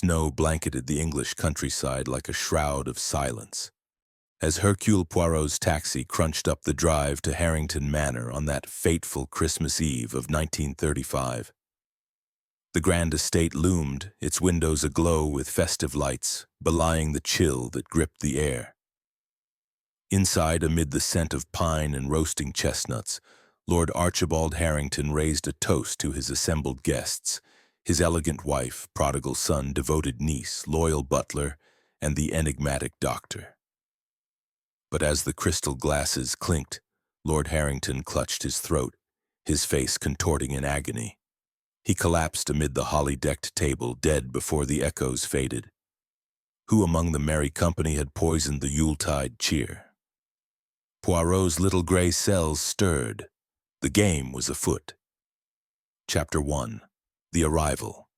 Snow blanketed the English countryside like a shroud of silence. As Hercule Poirot's taxi crunched up the drive to Harrington Manor on that fateful Christmas Eve of 1935, the grand estate loomed, its windows aglow with festive lights, belying the chill that gripped the air. Inside, amid the scent of pine and roasting chestnuts, Lord Archibald Harrington raised a toast to his assembled guests, his elegant wife, prodigal son, devoted niece, loyal butler, and the enigmatic doctor. But as the crystal glasses clinked, Lord Harrington clutched his throat, his face contorting in agony. He collapsed amid the holly-decked table, dead before the echoes faded. Who among the merry company had poisoned the Yuletide cheer? Poirot's little gray cells stirred. The game was afoot. Chapter 1. The Arrival.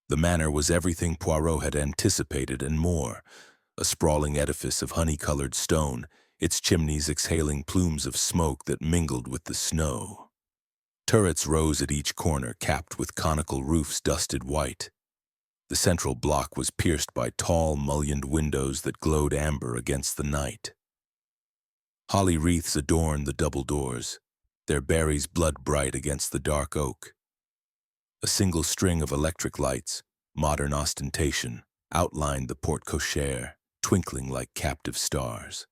The manor was everything Poirot had anticipated and more, a sprawling edifice of honey-colored stone, its chimneys exhaling plumes of smoke that mingled with the snow. Turrets rose at each corner, capped with conical roofs dusted white. The central block was pierced by tall, mullioned windows that glowed amber against the night. Holly wreaths adorned the double doors, their berries blood-bright against the dark oak. A single string of electric lights, modern ostentation, outlined the porte-cochere, twinkling like captive stars.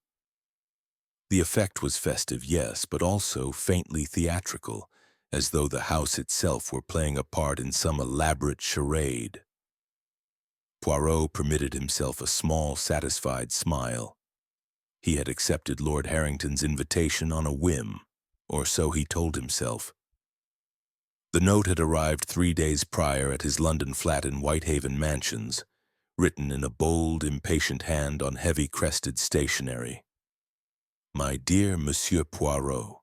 The effect was festive, yes, but also faintly theatrical, as though the house itself were playing a part in some elaborate charade. Poirot permitted himself a small, satisfied smile. He had accepted Lord Harrington's invitation on a whim, or so he told himself. The note had arrived 3 days prior at his London flat in Whitehaven Mansions, written in a bold, impatient hand on heavy-crested stationery. My dear Monsieur Poirot,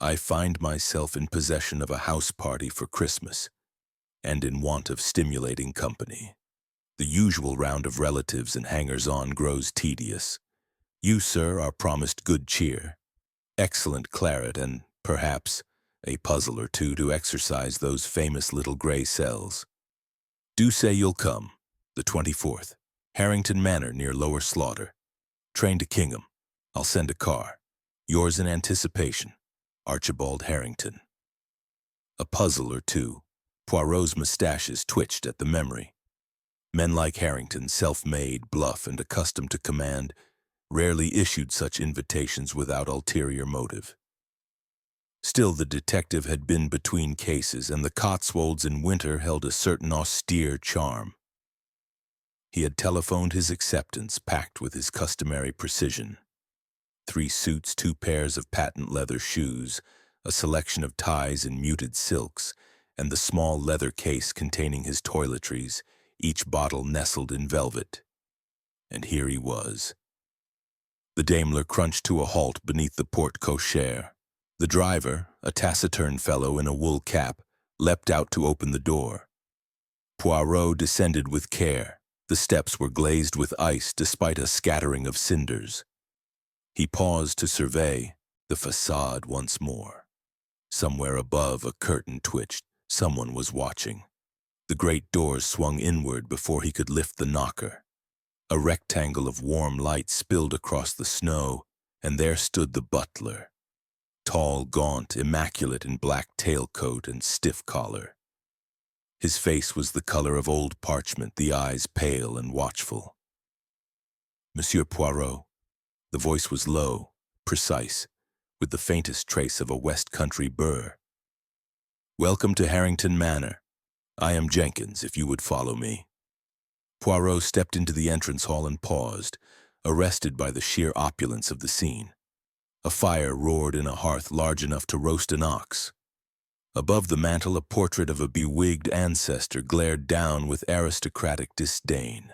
I find myself in possession of a house party for Christmas, and in want of stimulating company. The usual round of relatives and hangers-on grows tedious. You, sir, are promised good cheer, excellent claret, and, perhaps, a puzzle or two to exercise those famous little gray cells. Do say you'll come, the 24th, Harrington Manor near Lower Slaughter. Train to Kingham. I'll send a car. Yours in anticipation, Archibald Harrington. A puzzle or two. Poirot's mustaches twitched at the memory. Men like Harrington, self-made, bluff, and accustomed to command, rarely issued such invitations without ulterior motive. Still, the detective had been between cases, and the Cotswolds in winter held a certain austere charm. He had telephoned his acceptance, packed with his customary precision. 3 suits, 2 pairs of patent leather shoes, a selection of ties in muted silks, and the small leather case containing his toiletries, each bottle nestled in velvet. And here he was. The Daimler crunched to a halt beneath the porte-cochere. The driver, a taciturn fellow in a wool cap, leapt out to open the door. Poirot descended with care. The steps were glazed with ice despite a scattering of cinders. He paused to survey the facade once more. Somewhere above, a curtain twitched. Someone was watching. The great doors swung inward before he could lift the knocker. A rectangle of warm light spilled across the snow, and there stood the butler. Tall, gaunt, immaculate in black tailcoat and stiff collar. His face was the color of old parchment, the eyes pale and watchful. Monsieur Poirot. The voice was low, precise, with the faintest trace of a West Country burr. Welcome to Harrington Manor. I am Jenkins, if you would follow me. Poirot stepped into the entrance hall and paused, arrested by the sheer opulence of the scene. A fire roared in a hearth large enough to roast an ox. Above the mantel, a portrait of a bewigged ancestor glared down with aristocratic disdain.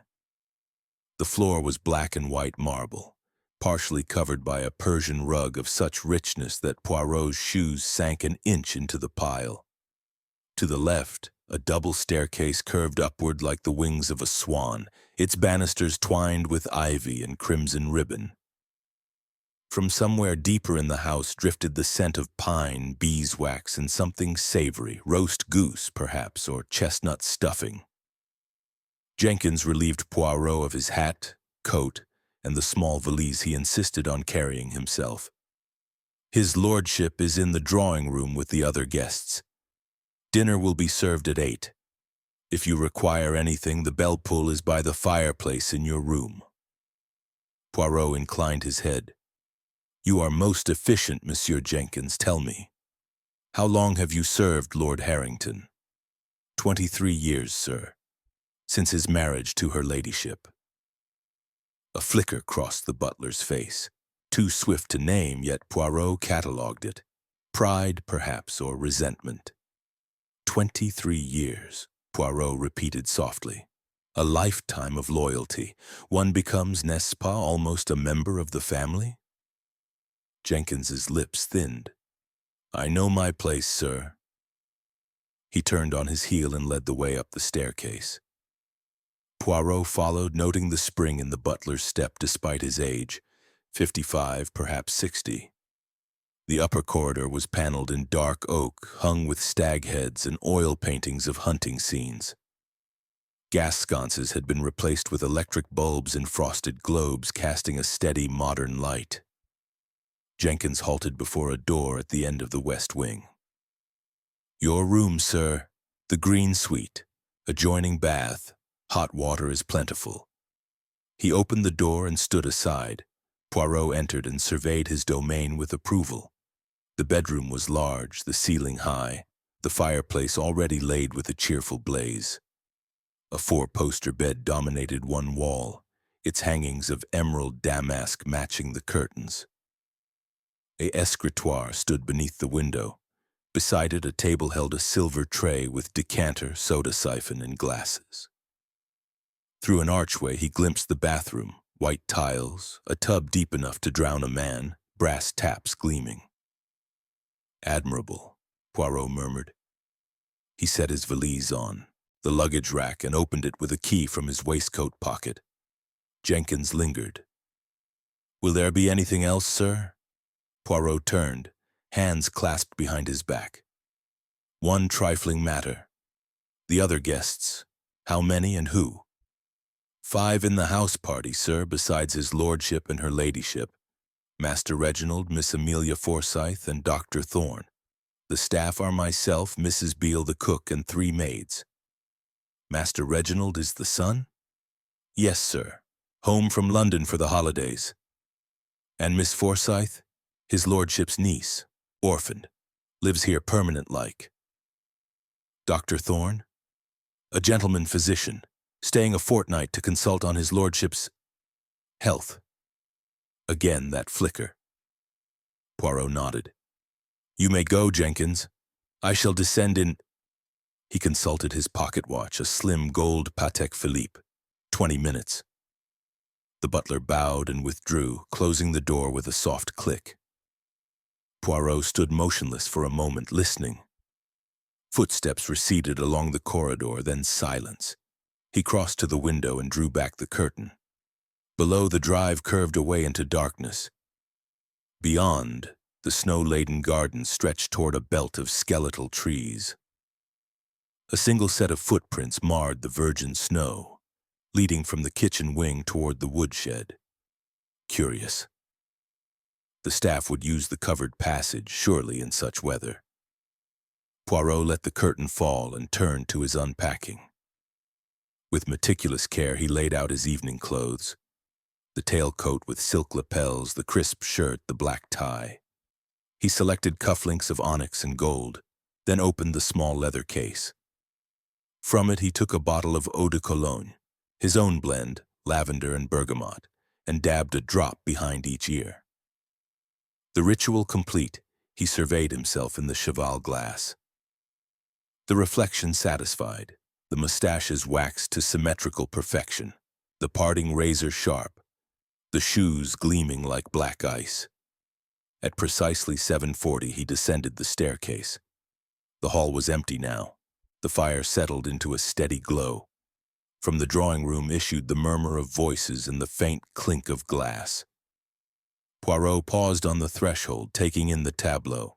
The floor was black and white marble, partially covered by a Persian rug of such richness that Poirot's shoes sank an inch into the pile. To the left, a double staircase curved upward like the wings of a swan, its banisters twined with ivy and crimson ribbon. From somewhere deeper in the house drifted the scent of pine, beeswax, and something savory, roast goose, perhaps, or chestnut stuffing. Jenkins relieved Poirot of his hat, coat, and the small valise he insisted on carrying himself. His lordship is in the drawing room with the other guests. Dinner will be served at 8. If you require anything, the bell pull is by the fireplace in your room. Poirot inclined his head. You are most efficient, Monsieur Jenkins, tell me. How long have you served Lord Harrington? 23 years, sir, since his marriage to her ladyship. A flicker crossed the butler's face. Too swift to name, yet Poirot catalogued it. Pride, perhaps, or resentment. 23 years, Poirot repeated softly. A lifetime of loyalty. One becomes, n'est-ce pas, almost a member of the family? Jenkins's lips thinned. I know my place, sir. He turned on his heel and led the way up the staircase. Poirot followed, noting the spring in the butler's step despite his age, 55, perhaps 60. The upper corridor was paneled in dark oak, hung with stag heads and oil paintings of hunting scenes. Gas sconces had been replaced with electric bulbs in frosted globes, casting a steady modern light. Jenkins halted before a door at the end of the west wing. Your room, sir. The green suite. Adjoining bath. Hot water is plentiful. He opened the door and stood aside. Poirot entered and surveyed his domain with approval. The bedroom was large, the ceiling high, the fireplace already laid with a cheerful blaze. A 4-poster bed dominated one wall, its hangings of emerald damask matching the curtains. A escritoire stood beneath the window. Beside it, a table held a silver tray with decanter, soda siphon, and glasses. Through an archway, he glimpsed the bathroom, white tiles, a tub deep enough to drown a man, brass taps gleaming. Admirable, Poirot murmured. He set his valise on, the luggage rack, and opened it with a key from his waistcoat pocket. Jenkins lingered. Will there be anything else, sir? Poirot turned, hands clasped behind his back. One trifling matter. The other guests, how many and who? 5 in the house party, sir, besides his lordship and her ladyship. Master Reginald, Miss Amelia Forsyth, and Dr. Thorne. The staff are myself, Mrs. Beale the cook, and 3 maids. Master Reginald is the son? Yes, sir. Home from London for the holidays. And Miss Forsyth? His lordship's niece, orphaned, lives here permanent-like. Dr. Thorne? A gentleman physician, staying a fortnight to consult on his lordship's health. Again that flicker. Poirot nodded. You may go, Jenkins. I shall descend in... He consulted his pocket watch, a slim gold Patek Philippe. 20 minutes. The butler bowed and withdrew, closing the door with a soft click. Poirot stood motionless for a moment, listening. Footsteps receded along the corridor, then silence. He crossed to the window and drew back the curtain. Below, the drive curved away into darkness. Beyond, the snow-laden garden stretched toward a belt of skeletal trees. A single set of footprints marred the virgin snow, leading from the kitchen wing toward the woodshed. Curious. The staff would use the covered passage, surely, in such weather. Poirot let the curtain fall and turned to his unpacking. With meticulous care, he laid out his evening clothes. The tailcoat with silk lapels, the crisp shirt, the black tie. He selected cufflinks of onyx and gold, then opened the small leather case. From it, he took a bottle of eau de cologne, his own blend, lavender and bergamot, and dabbed a drop behind each ear. The ritual complete, he surveyed himself in the cheval glass. The reflection satisfied, the mustaches waxed to symmetrical perfection, the parting razor sharp, the shoes gleaming like black ice. At precisely 7:40, he descended the staircase. The hall was empty now. The fire settled into a steady glow. From the drawing room issued the murmur of voices and the faint clink of glass. Poirot paused on the threshold, taking in the tableau.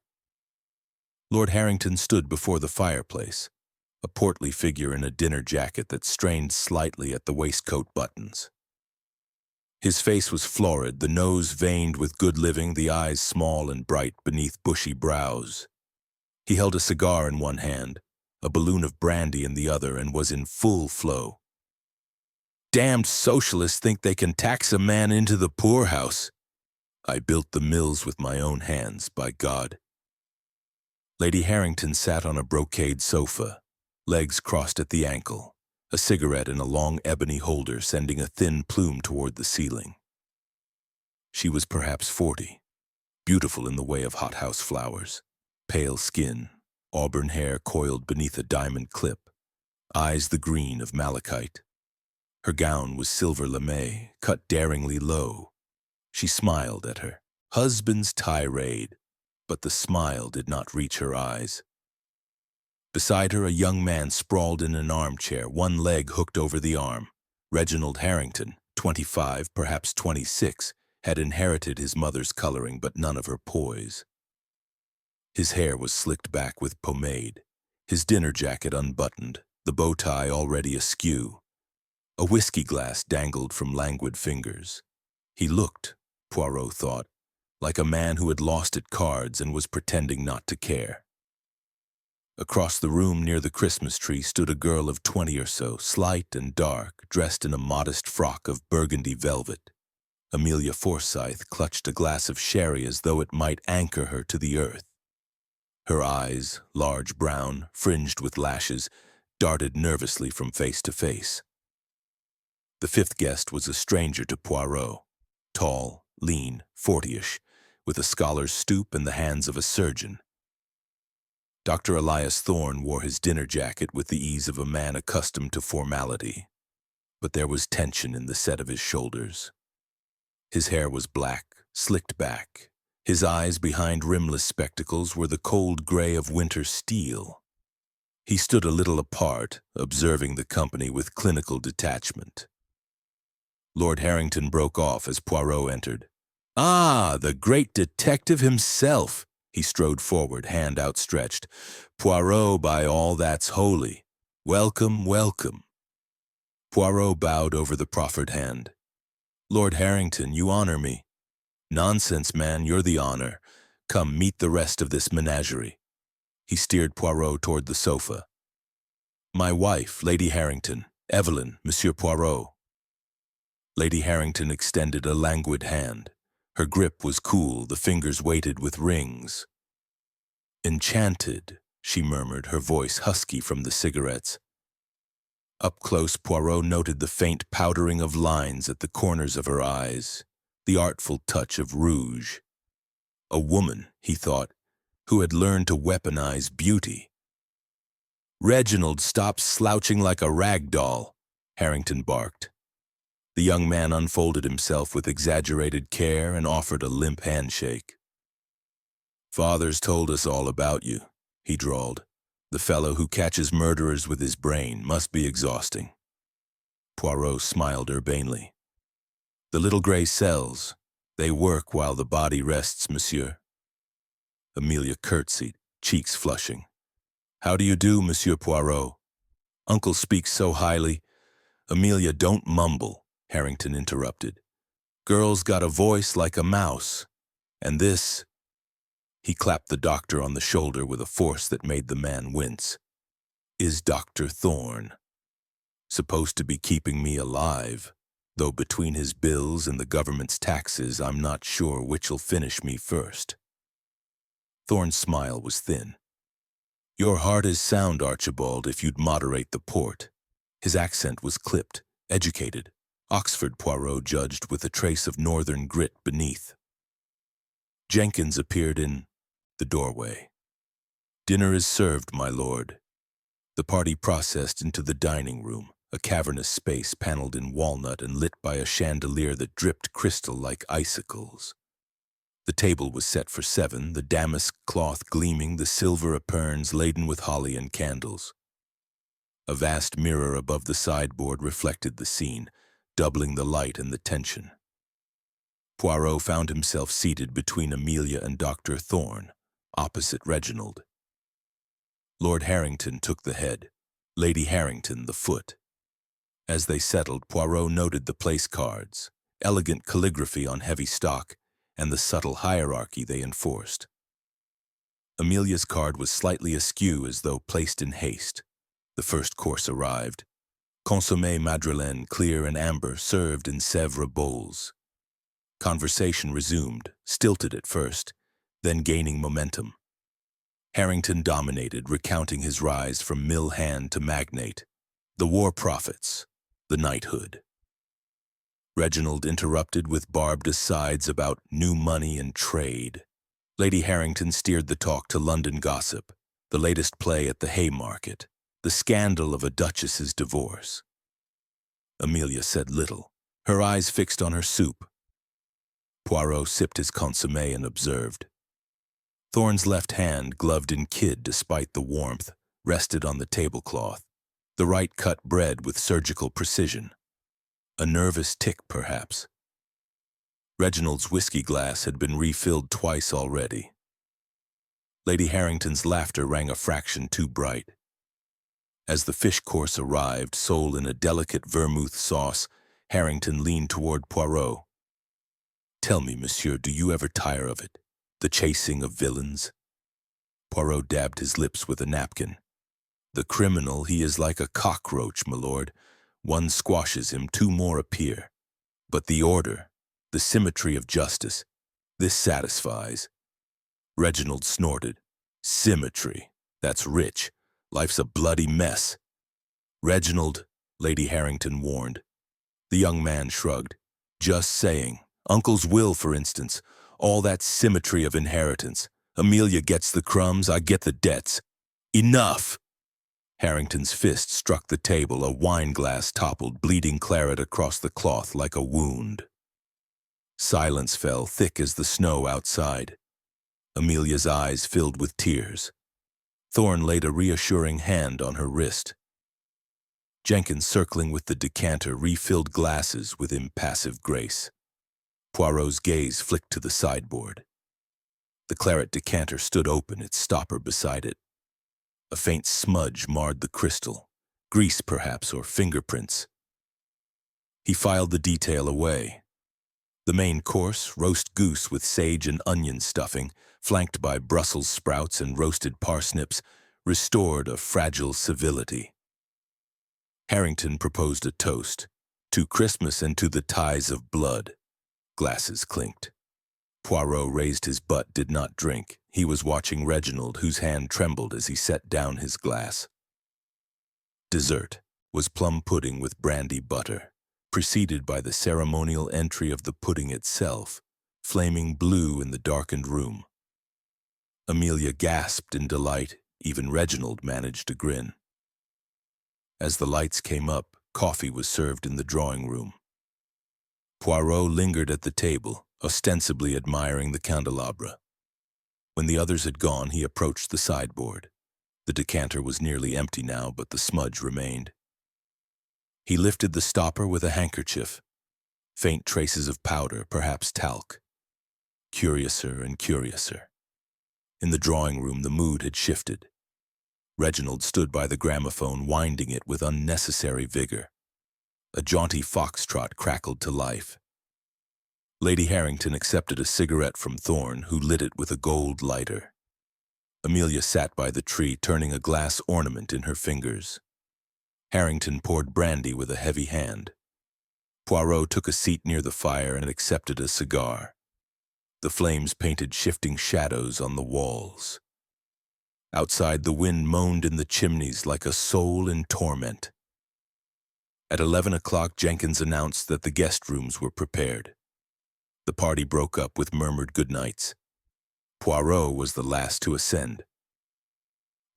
Lord Harrington stood before the fireplace, a portly figure in a dinner jacket that strained slightly at the waistcoat buttons. His face was florid, the nose veined with good living, the eyes small and bright beneath bushy brows. He held a cigar in one hand, a balloon of brandy in the other, and was in full flow. "Damned socialists think they can tax a man into the poorhouse. I built the mills with my own hands, by God." Lady Harrington sat on a brocade sofa, legs crossed at the ankle, a cigarette in a long ebony holder sending a thin plume toward the ceiling. She was perhaps 40, beautiful in the way of hothouse flowers, pale skin, auburn hair coiled beneath a diamond clip, eyes the green of malachite. Her gown was silver lame, cut daringly low. She smiled at her husband's tirade, but the smile did not reach her eyes. Beside her, a young man sprawled in an armchair, one leg hooked over the arm. Reginald Harrington, 25, perhaps 26, had inherited his mother's coloring but none of her poise. His hair was slicked back with pomade, his dinner jacket unbuttoned, the bow tie already askew. A whiskey glass dangled from languid fingers. He looked, Poirot thought, like a man who had lost at cards and was pretending not to care. Across the room near the Christmas tree stood a girl of 20 or so, slight and dark, dressed in a modest frock of burgundy velvet. Amelia Forsyth clutched a glass of sherry as though it might anchor her to the earth. Her eyes, large brown, fringed with lashes, darted nervously from face to face. The fifth guest was a stranger to Poirot, tall, lean, 40-ish, with a scholar's stoop and the hands of a surgeon. Dr. Elias Thorne wore his dinner jacket with the ease of a man accustomed to formality, but there was tension in the set of his shoulders. His hair was black, slicked back. His eyes behind rimless spectacles were the cold gray of winter steel. He stood a little apart, observing the company with clinical detachment. Lord Harrington broke off as Poirot entered. "Ah, the great detective himself!" He strode forward, hand outstretched. "Poirot, by all that's holy. Welcome, welcome." Poirot bowed over the proffered hand. "Lord Harrington, you honor me." "Nonsense, man, you're the honor. Come, meet the rest of this menagerie." He steered Poirot toward the sofa. "My wife, Lady Harrington. Evelyn, Monsieur Poirot." Lady Harrington extended a languid hand. Her grip was cool, the fingers weighted with rings. "Enchanted," she murmured, her voice husky from the cigarettes. Up close, Poirot noted the faint powdering of lines at the corners of her eyes, the artful touch of rouge. A woman, he thought, who had learned to weaponize beauty. "Reginald, stop slouching like a rag doll," Harrington barked. The young man unfolded himself with exaggerated care and offered a limp handshake. "Father's told us all about you," he drawled. "The fellow who catches murderers with his brain must be exhausting." Poirot smiled urbanely. "The little gray cells, they work while the body rests, monsieur." Amelia curtsied, cheeks flushing. "How do you do, Monsieur Poirot? Uncle speaks so highly." "Amelia, don't mumble," Harrington interrupted. "Girl's got a voice like a mouse. And this—" He clapped the doctor on the shoulder with a force that made the man wince. "Is Dr. Thorne. Supposed to be keeping me alive, though between his bills and the government's taxes I'm not sure which'll finish me first." Thorne's smile was thin. "Your heart is sound, Archibald, if you'd moderate the port." His accent was clipped, educated. Oxford, Poirot judged, with a trace of northern grit beneath. Jenkins appeared in the doorway. "Dinner is served, my lord." The party processed into the dining room, a cavernous space paneled in walnut and lit by a chandelier that dripped crystal like icicles. The table was set for 7, the damask cloth gleaming, the silver epergnes laden with holly and candles. A vast mirror above the sideboard reflected the scene, doubling the light and the tension. Poirot found himself seated between Amelia and Dr. Thorne, opposite Reginald. Lord Harrington took the head, Lady Harrington the foot. As they settled, Poirot noted the place cards, elegant calligraphy on heavy stock, and the subtle hierarchy they enforced. Amelia's card was slightly askew as though placed in haste. The first course arrived. Consommé madeleine, clear and amber, served in Sèvres bowls. Conversation resumed, stilted at first, then gaining momentum. Harrington dominated, recounting his rise from mill hand to magnate, the war profits, the knighthood. Reginald interrupted with barbed asides about new money and trade. Lady Harrington steered the talk to London gossip, the latest play at the Haymarket, the scandal of a duchess's divorce. Amelia said little, her eyes fixed on her soup. Poirot sipped his consommé and observed. Thorne's left hand, gloved in kid despite the warmth, rested on the tablecloth, the right cut bread with surgical precision. A nervous tic, perhaps. Reginald's whiskey glass had been refilled twice already. Lady Harrington's laughter rang a fraction too bright. As the fish course arrived, sole in a delicate vermouth sauce, Harrington leaned toward Poirot. "Tell me, monsieur, do you ever tire of it? The chasing of villains?" Poirot dabbed his lips with a napkin. "The criminal, he is like a cockroach, my lord. One squashes him, two more appear. But the order, the symmetry of justice, this satisfies." Reginald snorted. "Symmetry, that's rich. Life's a bloody mess." "Reginald," Lady Harrington warned. The young man shrugged. "Just saying. Uncle's will, for instance. All that symmetry of inheritance. Amelia gets the crumbs, I get the debts. Enough!" Harrington's fist struck the table, a wine glass toppled, bleeding claret across the cloth like a wound. Silence fell, thick as the snow outside. Amelia's eyes filled with tears. Thorne laid a reassuring hand on her wrist. Jenkins, circling with the decanter, refilled glasses with impassive grace. Poirot's gaze flicked to the sideboard. The claret decanter stood open, its stopper beside it. A faint smudge marred the crystal, grease perhaps, or fingerprints. He filed the detail away. The main course, roast goose with sage and onion stuffing, flanked by Brussels sprouts and roasted parsnips, restored a fragile civility. Harrington proposed a toast, to Christmas and to the ties of blood. Glasses clinked. Poirot raised his butt, did not drink. He was watching Reginald, whose hand trembled as he set down his glass. Dessert was plum pudding with brandy butter, preceded by the ceremonial entry of the pudding itself, flaming blue in the darkened room. Amelia gasped in delight. Even Reginald managed to grin. As the lights came up, coffee was served in the drawing room. Poirot lingered at the table, ostensibly admiring the candelabra. When the others had gone, he approached the sideboard. The decanter was nearly empty now, but the smudge remained. He lifted the stopper with a handkerchief. Faint traces of powder, perhaps talc. Curiouser and curiouser. In the drawing room, the mood had shifted. Reginald stood by the gramophone, winding it with unnecessary vigor. A jaunty foxtrot crackled to life. Lady Harrington accepted a cigarette from Thorne, who lit it with a gold lighter. Amelia sat by the tree, turning a glass ornament in her fingers. Harrington poured brandy with a heavy hand. Poirot took a seat near the fire and accepted a cigar. The flames painted shifting shadows on the walls. Outside, the wind moaned in the chimneys like a soul in torment. At 11 o'clock, Jenkins announced that the guest rooms were prepared. The party broke up with murmured goodnights. Poirot was the last to ascend.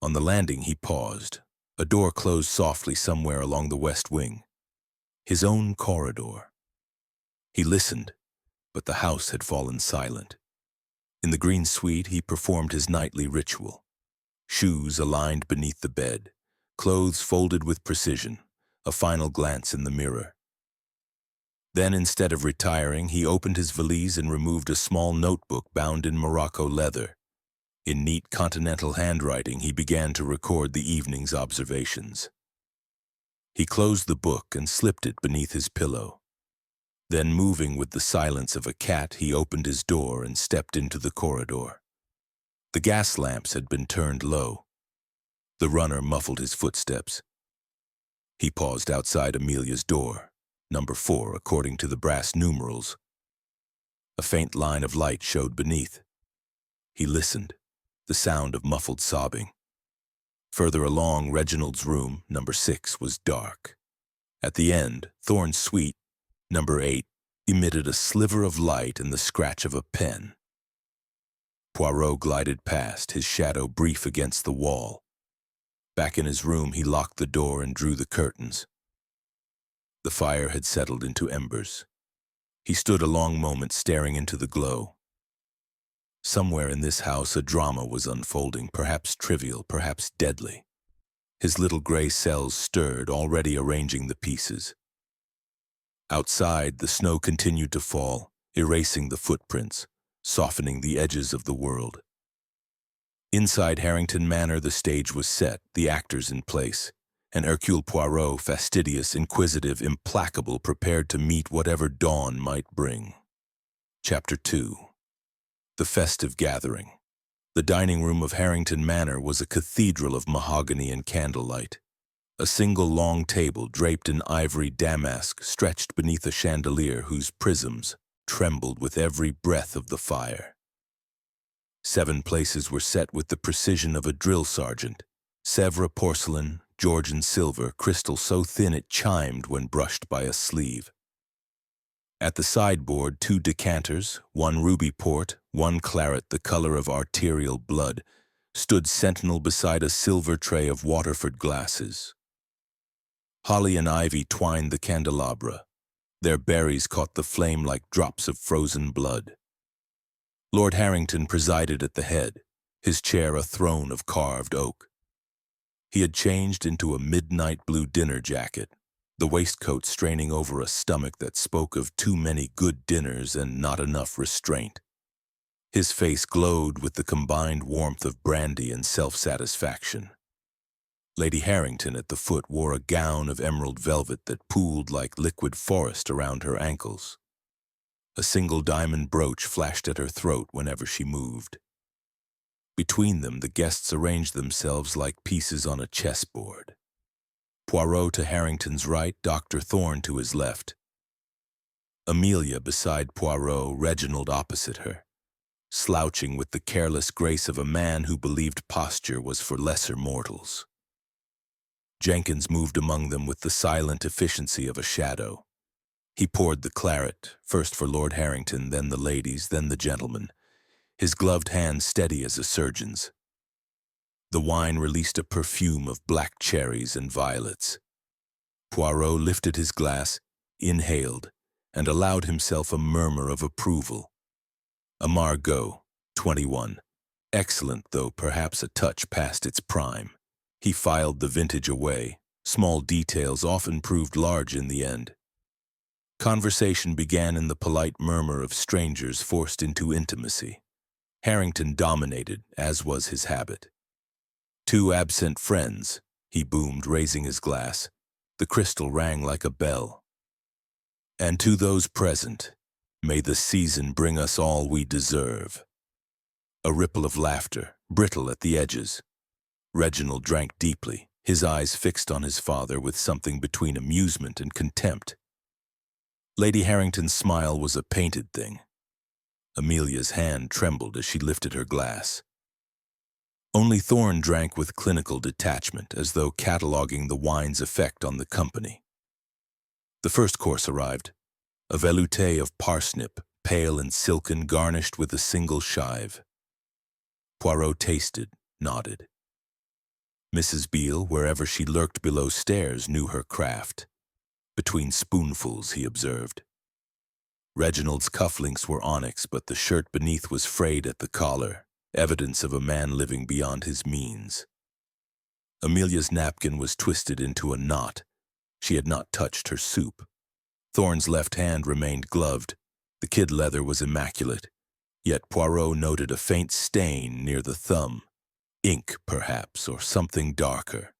On the landing, he paused. A door closed softly somewhere along the west wing. His own corridor. He listened, but the house had fallen silent. In the green suite, he performed his nightly ritual. Shoes aligned beneath the bed, clothes folded with precision, a final glance in the mirror. Then, instead of retiring, he opened his valise and removed a small notebook bound in Morocco leather. In neat continental handwriting, he began to record the evening's observations. He closed the book and slipped it beneath his pillow. Then, moving with the silence of a cat, he opened his door and stepped into the corridor. The gas lamps had been turned low. The runner muffled his footsteps. He paused outside Amelia's door, number 4 according to the brass numerals. A faint line of light showed beneath. He listened, the sound of muffled sobbing. Further along, Reginald's room, number 6, was dark. At the end, Thorne's suite, number 8, emitted a sliver of light and the scratch of a pen. Poirot glided past, his shadow brief against the wall. Back in his room, he locked the door and drew the curtains. The fire had settled into embers. He stood a long moment staring into the glow. Somewhere in this house a drama was unfolding, perhaps trivial, perhaps deadly. His little gray cells stirred, already arranging the pieces. Outside, the snow continued to fall, erasing the footprints, softening the edges of the world. Inside Harrington Manor, the stage was set, the actors in place, and Hercule Poirot, fastidious, inquisitive, implacable, prepared to meet whatever dawn might bring. Chapter 2. The festive gathering. The dining room of Harrington Manor was a cathedral of mahogany and candlelight. A single long table draped in ivory damask stretched beneath a chandelier whose prisms trembled with every breath of the fire. 7 places were set with the precision of a drill sergeant. Sèvres porcelain, Georgian silver, crystal so thin it chimed when brushed by a sleeve. At the sideboard, 2 decanters, 1 ruby port, 1 claret the color of arterial blood, stood sentinel beside a silver tray of Waterford glasses. Holly and ivy twined the candelabra. Their berries caught the flame like drops of frozen blood. Lord Harrington presided at the head, his chair a throne of carved oak. He had changed into a midnight blue dinner jacket, the waistcoat straining over a stomach that spoke of too many good dinners and not enough restraint. His face glowed with the combined warmth of brandy and self-satisfaction. Lady Harrington at the foot wore a gown of emerald velvet that pooled like liquid forest around her ankles. A single diamond brooch flashed at her throat whenever she moved. Between them, the guests arranged themselves like pieces on a chessboard. Poirot to Harrington's right, Dr. Thorne to his left. Amelia beside Poirot, Reginald opposite her, slouching with the careless grace of a man who believed posture was for lesser mortals. Jenkins moved among them with the silent efficiency of a shadow. He poured the claret, first for Lord Harrington, then the ladies, then the gentlemen, his gloved hand steady as a surgeon's. The wine released a perfume of black cherries and violets. Poirot lifted his glass, inhaled, and allowed himself a murmur of approval. A Margaux, 21. Excellent, though perhaps a touch past its prime. He filed the vintage away. Small details often proved large in the end. Conversation began in the polite murmur of strangers forced into intimacy. Harrington dominated, as was his habit. 2 absent friends, he boomed, raising his glass. The crystal rang like a bell. And to those present, may the season bring us all we deserve. A ripple of laughter, brittle at the edges. Reginald drank deeply, his eyes fixed on his father with something between amusement and contempt. Lady Harrington's smile was a painted thing. Amelia's hand trembled as she lifted her glass. Only Thorne drank with clinical detachment, as though cataloging the wine's effect on the company. The first course arrived, a velouté of parsnip, pale and silken, garnished with a single chive. Poirot tasted, nodded. Mrs. Beale, wherever she lurked below stairs, knew her craft. Between spoonfuls, he observed. Reginald's cufflinks were onyx, but the shirt beneath was frayed at the collar, evidence of a man living beyond his means. Amelia's napkin was twisted into a knot. She had not touched her soup. Thorne's left hand remained gloved. The kid leather was immaculate, yet Poirot noted a faint stain near the thumb. Ink, perhaps, or something darker.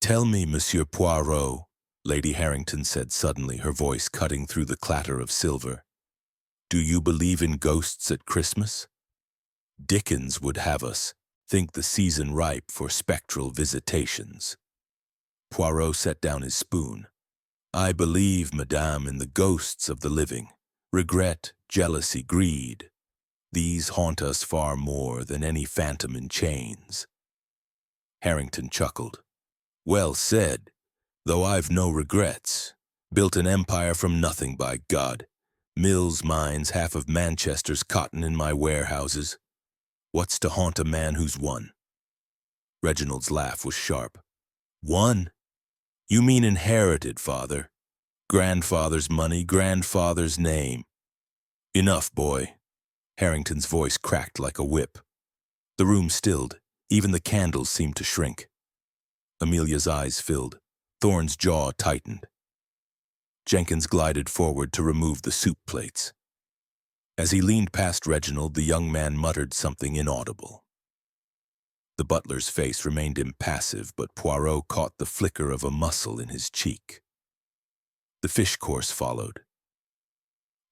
Tell me, Monsieur Poirot, Lady Harrington said suddenly, her voice cutting through the clatter of silver. Do you believe in ghosts at Christmas? Dickens would have us think the season ripe for spectral visitations. Poirot set down his spoon. I believe, madame, in the ghosts of the living. Regret, jealousy, greed. These haunt us far more than any phantom in chains. Harrington chuckled. Well said, though I've no regrets. Built an empire from nothing, by God. Mills mines half of Manchester's cotton in my warehouses. What's to haunt a man who's won? Reginald's laugh was sharp. Won? You mean inherited, father. Grandfather's money, grandfather's name. Enough, boy. Harrington's voice cracked like a whip. The room stilled. Even the candles seemed to shrink. Amelia's eyes filled. Thorne's jaw tightened. Jenkins glided forward to remove the soup plates. As he leaned past Reginald, the young man muttered something inaudible. The butler's face remained impassive, but Poirot caught the flicker of a muscle in his cheek. The fish course followed.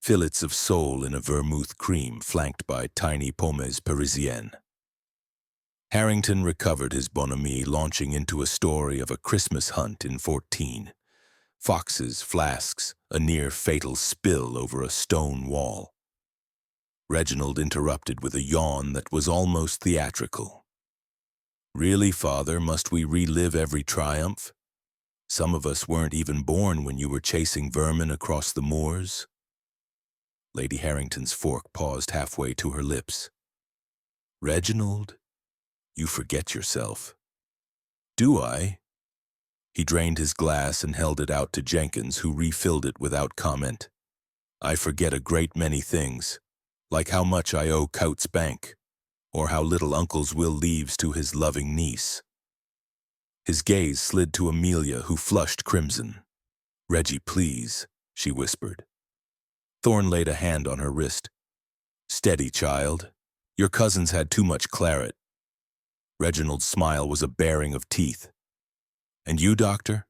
Fillets of sole in a vermouth cream flanked by tiny pommes parisiennes. Harrington recovered his bonhomie, launching into a story of a Christmas hunt in 14. Foxes, flasks, a near-fatal spill over a stone wall. Reginald interrupted with a yawn that was almost theatrical. Really, father, must we relive every triumph? Some of us weren't even born when you were chasing vermin across the moors. Lady Harrington's fork paused halfway to her lips. Reginald, you forget yourself. Do I? He drained his glass and held it out to Jenkins, who refilled it without comment. I forget a great many things, like how much I owe Coutts Bank, or how little Uncle's will leaves to his loving niece. His gaze slid to Amelia, who flushed crimson. Reggie, please, she whispered. Thorne laid a hand on her wrist. Steady, child. Your cousins had too much claret. Reginald's smile was a baring of teeth. And you, Doctor?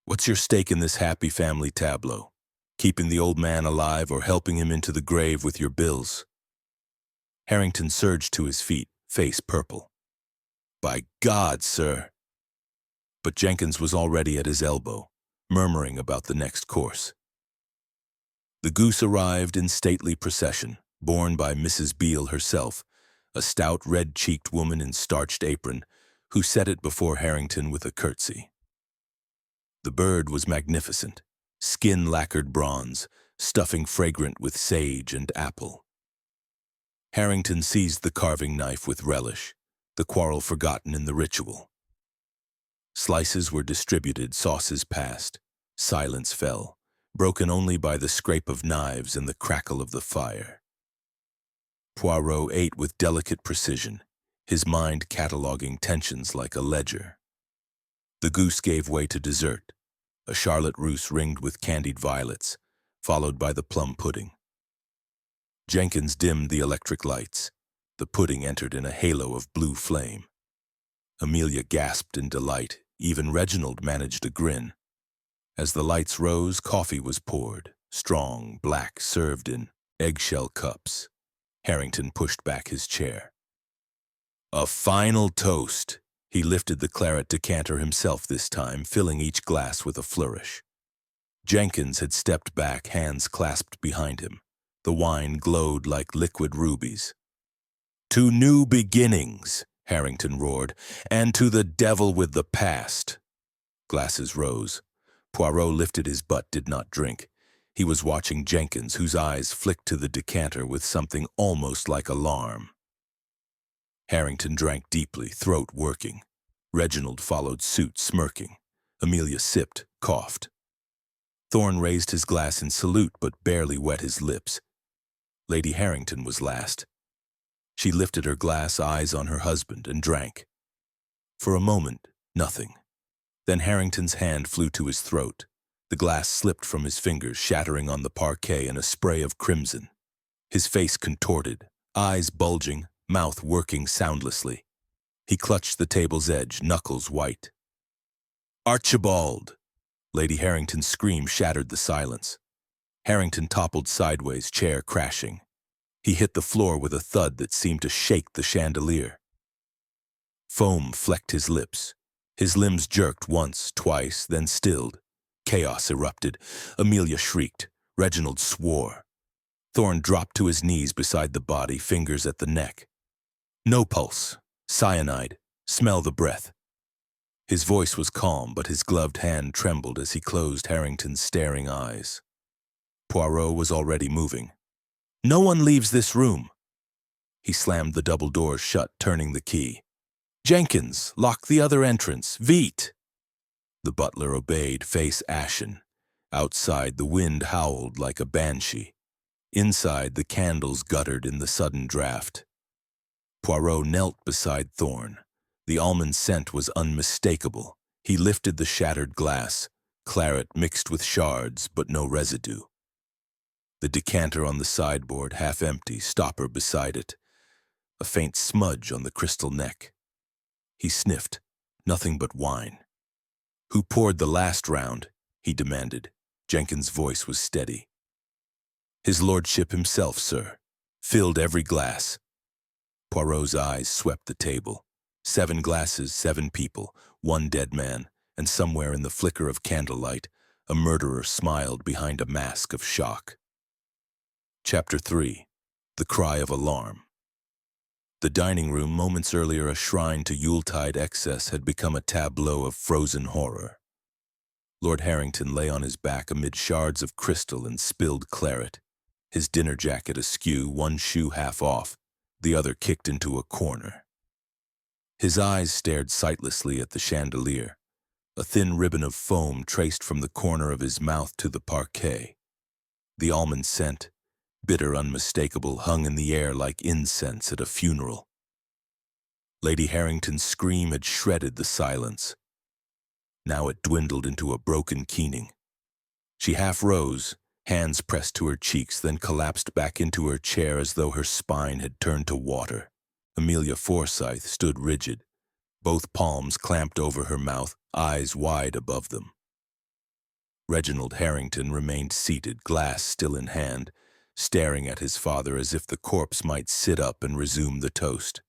What's your stake in this happy family tableau? Keeping the old man alive or helping him into the grave with your bills? Harrington surged to his feet, face purple. By God, sir! But Jenkins was already at his elbow, murmuring about the next course. The goose arrived in stately procession, borne by Mrs. Beale herself, a stout, red-cheeked woman in starched apron, who set it before Harrington with a curtsy. The bird was magnificent, skin lacquered bronze, stuffing fragrant with sage and apple. Harrington seized the carving knife with relish, the quarrel forgotten in the ritual. Slices were distributed, sauces passed, silence fell, broken only by the scrape of knives and the crackle of the fire. Poirot ate with delicate precision, his mind cataloging tensions like a ledger. The goose gave way to dessert, a charlotte russe ringed with candied violets, followed by the plum pudding. Jenkins dimmed the electric lights. The pudding entered in a halo of blue flame. Amelia gasped in delight. Even Reginald managed a grin. As the lights rose, coffee was poured, strong, black, served in eggshell cups. Harrington pushed back his chair. A final toast. He lifted the claret decanter himself this time, filling each glass with a flourish. Jenkins had stepped back, hands clasped behind him. The wine glowed like liquid rubies. To new beginnings, Harrington roared, and to the devil with the past. Glasses rose. Poirot lifted his butt, did not drink. He was watching Jenkins, whose eyes flicked to the decanter with something almost like alarm. Harrington drank deeply, throat working. Reginald followed suit, smirking. Amelia sipped, coughed. Thorne raised his glass in salute, but barely wet his lips. Lady Harrington was last. She lifted her glass, eyes on her husband, and drank. For a moment, nothing. Then Harrington's hand flew to his throat. The glass slipped from his fingers, shattering on the parquet in a spray of crimson. His face contorted, eyes bulging, mouth working soundlessly. He clutched the table's edge, knuckles white. Archibald! Lady Harrington's scream shattered the silence. Harrington toppled sideways, chair crashing. He hit the floor with a thud that seemed to shake the chandelier. Foam flecked his lips. His limbs jerked once, twice, then stilled. Chaos erupted. Amelia shrieked. Reginald swore. Thorne dropped to his knees beside the body, fingers at the neck. No pulse. Cyanide. Smell the breath. His voice was calm, but his gloved hand trembled as he closed Harrington's staring eyes. Poirot was already moving. No one leaves this room. He slammed the double doors shut, turning the key. Jenkins, lock the other entrance. Vite! The butler obeyed, face ashen. Outside, the wind howled like a banshee. Inside, the candles guttered in the sudden draft. Poirot knelt beside Thorne. The almond scent was unmistakable. He lifted the shattered glass, claret mixed with shards, but no residue. The decanter on the sideboard, half empty, stopper beside it. A faint smudge on the crystal neck. He sniffed. Nothing but wine. Who poured the last round? He demanded. Jenkins' voice was steady. His lordship himself, sir. Filled every glass. Poirot's eyes swept the table. 7 glasses, 7 people, 1 dead man, and somewhere in the flicker of candlelight, a murderer smiled behind a mask of shock. Chapter 3. The Cry of Alarm. The dining room, moments earlier a shrine to Yuletide excess, had become a tableau of frozen horror. Lord Harrington lay on his back amid shards of crystal and spilled claret, his dinner jacket askew, one shoe half off, the other kicked into a corner. His eyes stared sightlessly at the chandelier. A thin ribbon of foam traced from the corner of his mouth to the parquet. The almond scent, bitter unmistakable, hung in the air like incense at a funeral. Lady Harrington's scream had shredded the silence. Now it dwindled into a broken keening. She half rose, hands pressed to her cheeks, then collapsed back into her chair as though her spine had turned to water. Amelia Forsyth stood rigid, both palms clamped over her mouth, eyes wide above them. Reginald Harrington remained seated, glass still in hand, staring at his father as if the corpse might sit up and resume the toast.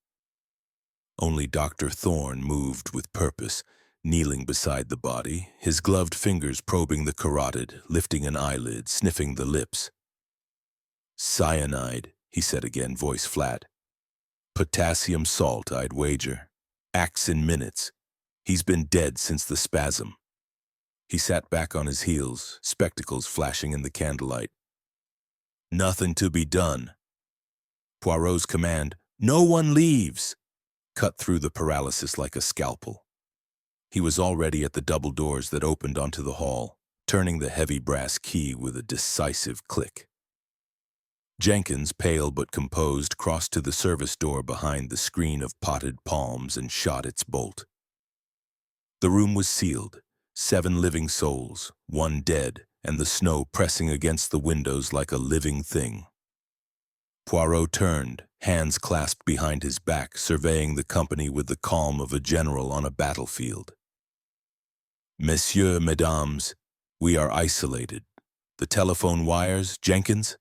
Only Dr. Thorne moved with purpose, kneeling beside the body, his gloved fingers probing the carotid, lifting an eyelid, sniffing the lips. Cyanide, he said again, voice flat. Potassium salt, I'd wager. Acts in minutes. He's been dead since the spasm. He sat back on his heels, spectacles flashing in the candlelight. Nothing to be done. Poirot's command, no one leaves, cut through the paralysis like a scalpel. He was already at the double doors that opened onto the hall, turning the heavy brass key with a decisive click. Jenkins, pale but composed, crossed to the service door behind the screen of potted palms and shot its bolt. The room was sealed, 7 living souls, 1 dead, and the snow pressing against the windows like a living thing. Poirot turned, hands clasped behind his back, surveying the company with the calm of a general on a battlefield. Messieurs, mesdames, we are isolated. The telephone wires, Jenkins?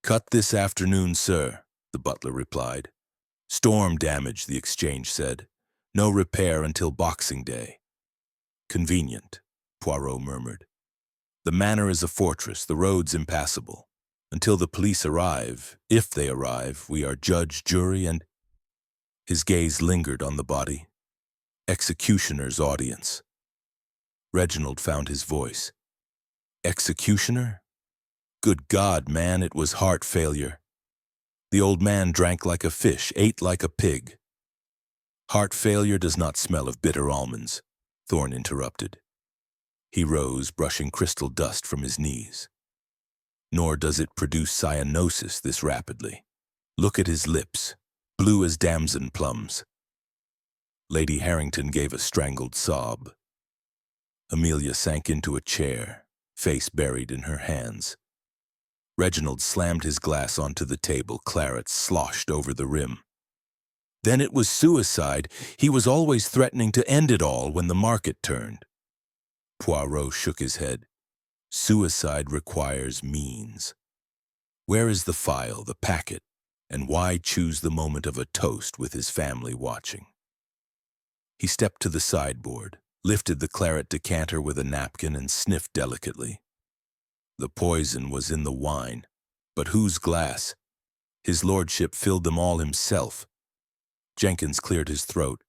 Cut this afternoon, sir, the butler replied. Storm damage, the exchange said. No repair until Boxing Day. Convenient, Poirot murmured. The manor is a fortress, the roads impassable. Until the police arrive, if they arrive, we are judge, jury, and... His gaze lingered on the body. Executioner's audience. Reginald found his voice. Executioner? Good God, man, it was heart failure. The old man drank like a fish, ate like a pig. Heart failure does not smell of bitter almonds, Thorne interrupted. He rose, brushing crystal dust from his knees. Nor does it produce cyanosis this rapidly. Look at his lips, blue as damson plums. Lady Harrington gave a strangled sob. Amelia sank into a chair, face buried in her hands. Reginald slammed his glass onto the table, claret sloshed over the rim. Then it was suicide. He was always threatening to end it all when the market turned. Poirot shook his head. Suicide requires means. Where is the file, the packet, and why choose the moment of a toast with his family watching? He stepped to the sideboard, lifted the claret decanter with a napkin and sniffed delicately. The poison was in the wine, but whose glass? His lordship filled them all himself. Jenkins cleared his throat.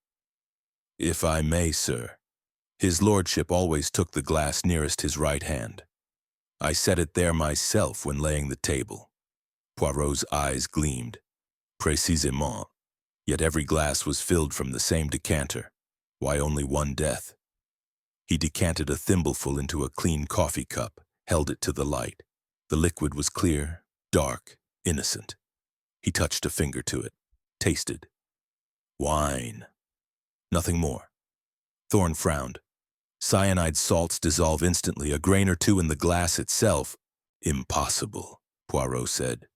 If I may, sir. His lordship always took the glass nearest his right hand. I set it there myself when laying the table. Poirot's eyes gleamed. Précisément. Yet every glass was filled from the same decanter. Why only one death? He decanted a thimbleful into a clean coffee cup, held it to the light. The liquid was clear, dark, innocent. He touched a finger to it, tasted. Wine. Nothing more. Thorne frowned. Cyanide salts dissolve instantly, a grain or two in the glass itself. Impossible, Poirot said.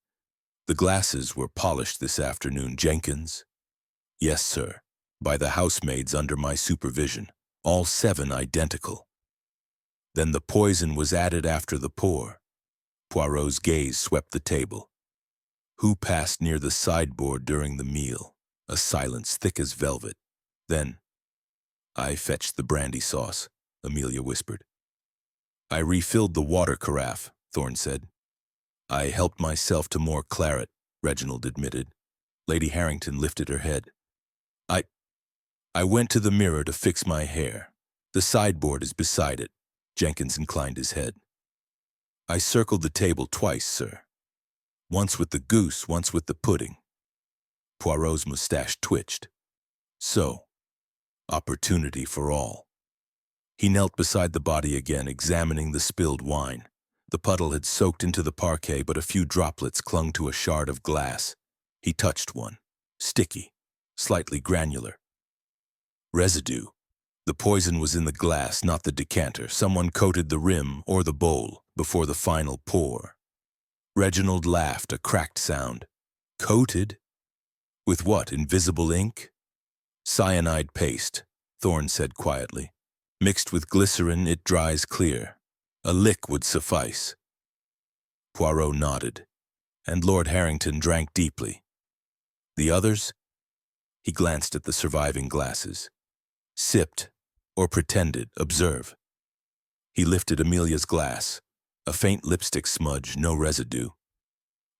The glasses were polished this afternoon, Jenkins. Yes, sir, by the housemaids under my supervision, all 7 identical. Then the poison was added after the pour. Poirot's gaze swept the table. Who passed near the sideboard during the meal? A silence thick as velvet. Then, I fetched the brandy sauce, Amelia whispered. I refilled the water carafe, Thorne said. I helped myself to more claret, Reginald admitted. Lady Harrington lifted her head. I went to the mirror to fix my hair. The sideboard is beside it. Jenkins inclined his head. I circled the table twice, sir. Once with the goose, once with the pudding. Poirot's mustache twitched. So, opportunity for all. He knelt beside the body again, examining the spilled wine. The puddle had soaked into the parquet, but a few droplets clung to a shard of glass. He touched one. Sticky, slightly granular. Residue. The poison was in the glass, not the decanter. Someone coated the rim or the bowl before the final pour. Reginald laughed, a cracked sound. Coated? With what, invisible ink? Cyanide paste, Thorne said quietly. Mixed with glycerin, it dries clear. A lick would suffice. Poirot nodded, and Lord Harrington drank deeply. The others? He glanced at the surviving glasses. Sipped, or pretended, observe. He lifted Amelia's glass, a faint lipstick smudge, no residue.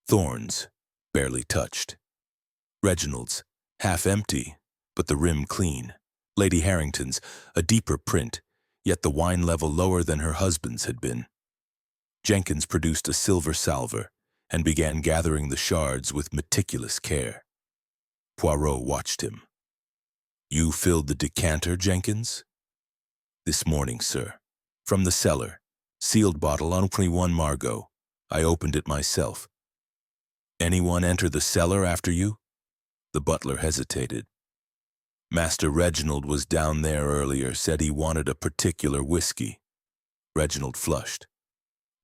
Thorne's, barely touched. Reginald's, half empty, but the rim clean. Lady Harrington's, a deeper print, yet the wine level lower than her husband's had been. Jenkins produced a silver salver and began gathering the shards with meticulous care. Poirot watched him. You filled the decanter, Jenkins? This morning, sir. From the cellar. Sealed bottle, only 1 Margot. I opened it myself. Anyone enter the cellar after you? The butler hesitated. Master Reginald was down there earlier, said he wanted a particular whiskey. Reginald flushed.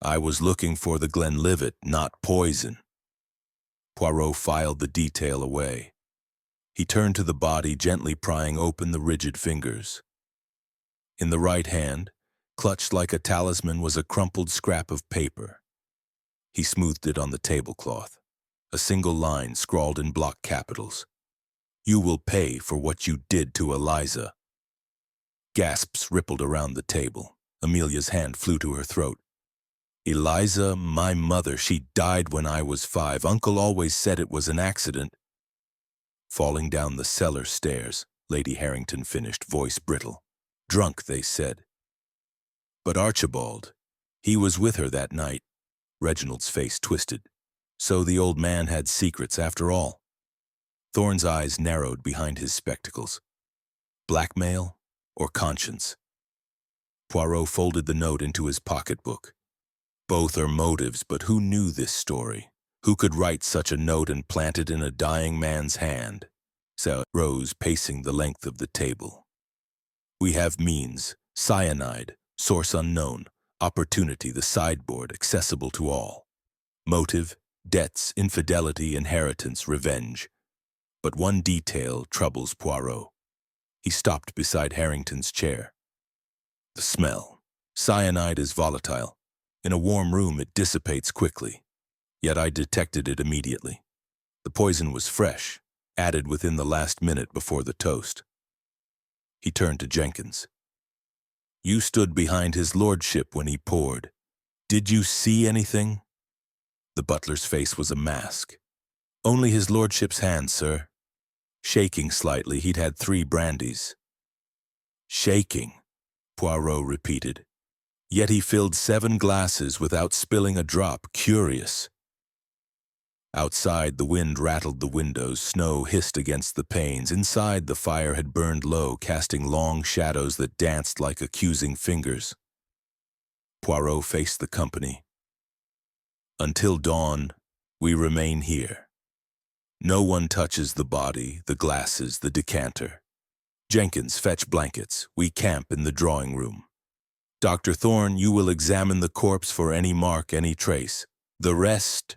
I was looking for the Glenlivet, not poison. Poirot filed the detail away. He turned to the body, gently prying open the rigid fingers. In the right hand, clutched like a talisman, was a crumpled scrap of paper. He smoothed it on the tablecloth. A single line scrawled in block capitals. You will pay for what you did to Eliza. Gasps rippled around the table. Amelia's hand flew to her throat. Eliza, my mother, she died when I was 5. Uncle always said it was an accident. Falling down the cellar stairs, Lady Harrington finished, voice brittle. Drunk, they said. But Archibald, he was with her that night. Reginald's face twisted. So the old man had secrets after all. Thorne's eyes narrowed behind his spectacles. Blackmail or conscience? Poirot folded the note into his pocketbook. Both are motives, but who knew this story? Who could write such a note and plant it in a dying man's hand? So rose, pacing the length of the table. We have means, cyanide, source unknown, opportunity, the sideboard, accessible to all. Motive, debts, infidelity, inheritance, revenge. But one detail troubles Poirot. He stopped beside Harrington's chair. The smell. Cyanide is volatile. In a warm room, it dissipates quickly. Yet I detected it immediately. The poison was fresh, added within the last minute before the toast. He turned to Jenkins. You stood behind his lordship when he poured. Did you see anything? The butler's face was a mask. Only his lordship's hand, sir. Shaking slightly, he'd had 3 brandies. Shaking, Poirot repeated. Yet he filled 7 glasses without spilling a drop. Curious. Outside, the wind rattled the windows, snow hissed against the panes. Inside, the fire had burned low, casting long shadows that danced like accusing fingers. Poirot faced the company. Until dawn, we remain here. No one touches the body, the glasses, the decanter. Jenkins, fetch blankets. We camp in the drawing room. Dr. Thorne, you will examine the corpse for any mark, any trace. The rest...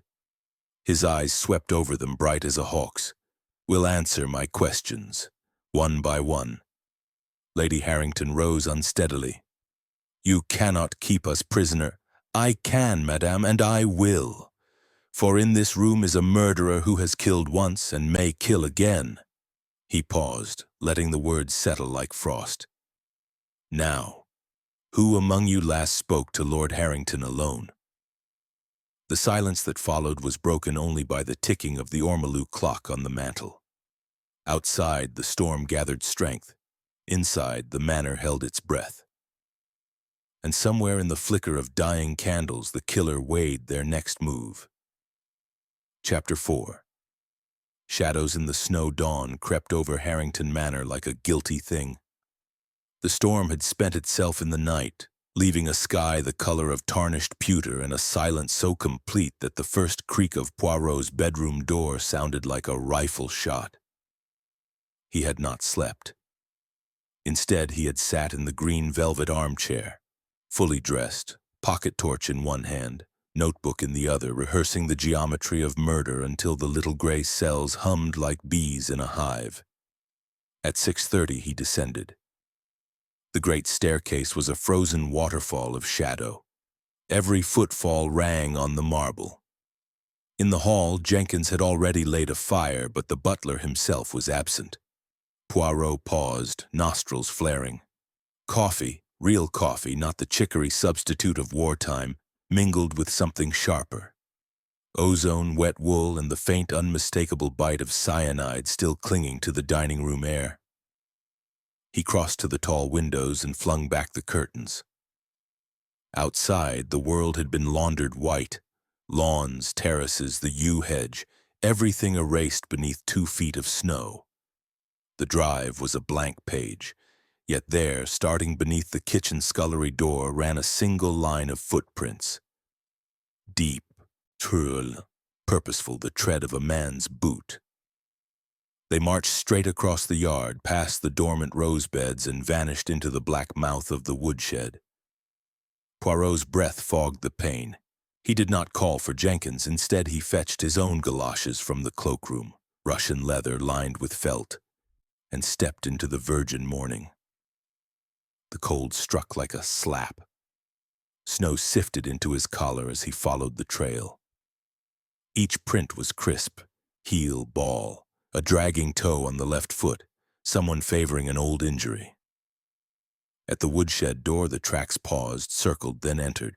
His eyes swept over them, bright as a hawk's. Will answer my questions, one by one. Lady Harrington rose unsteadily. You cannot keep us prisoner. I can, madame, and I will. For in this room is a murderer who has killed once and may kill again. He paused, letting the words settle like frost. Now, who among you last spoke to Lord Harrington alone? The silence that followed was broken only by the ticking of the ormolu clock on the mantel. Outside, the storm gathered strength. Inside, the manor held its breath. And somewhere in the flicker of dying candles, the killer weighed their next move. Chapter 4. Shadows in the snow dawn crept over Harrington Manor like a guilty thing. The storm had spent itself in the night, leaving a sky the color of tarnished pewter and a silence so complete that the first creak of Poirot's bedroom door sounded like a rifle shot. He had not slept. Instead, he had sat in the green velvet armchair, fully dressed, pocket torch in one hand, notebook in the other, rehearsing the geometry of murder until the little gray cells hummed like bees in a hive. At 6:30 he descended. The great staircase was a frozen waterfall of shadow. Every footfall rang on the marble. In the hall, Jenkins had already laid a fire, but the butler himself was absent. Poirot paused, nostrils flaring. Coffee, real coffee, not the chicory substitute of wartime, mingled with something sharper. Ozone, wet wool, and the faint, unmistakable bite of cyanide still clinging to the dining room air. He crossed to the tall windows and flung back the curtains. Outside, the world had been laundered white. Lawns, terraces, the yew hedge, everything erased beneath 2 feet of snow. The drive was a blank page, yet there, starting beneath the kitchen scullery door, ran a single line of footprints. Deep, true, purposeful, the tread of a man's boot. They marched straight across the yard, past the dormant rose beds, and vanished into the black mouth of the woodshed. Poirot's breath fogged the pane. He did not call for Jenkins. Instead, he fetched his own galoshes from the cloakroom, Russian leather lined with felt, and stepped into the virgin morning. The cold struck like a slap. Snow sifted into his collar as he followed the trail. Each print was crisp, heel, ball, a dragging toe on the left foot, someone favoring an old injury. At the woodshed door, the tracks paused, circled, then entered.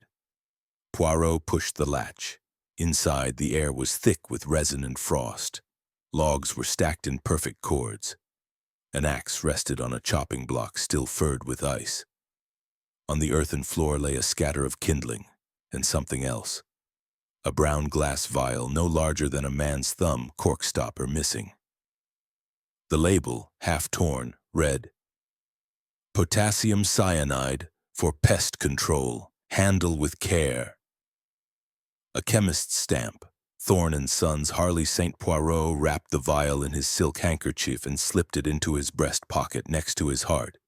Poirot pushed the latch. Inside, the air was thick with resin and frost. Logs were stacked in perfect cords. An axe rested on a chopping block still furred with ice. On the earthen floor lay a scatter of kindling, and something else. A brown glass vial, no larger than a man's thumb, cork stopper missing. The label, half torn, read, Potassium cyanide for pest control. Handle with care. A chemist's stamp. Thorne & Sons. Harley St. Poirot wrapped the vial in his silk handkerchief and slipped it into his breast pocket next to his heart.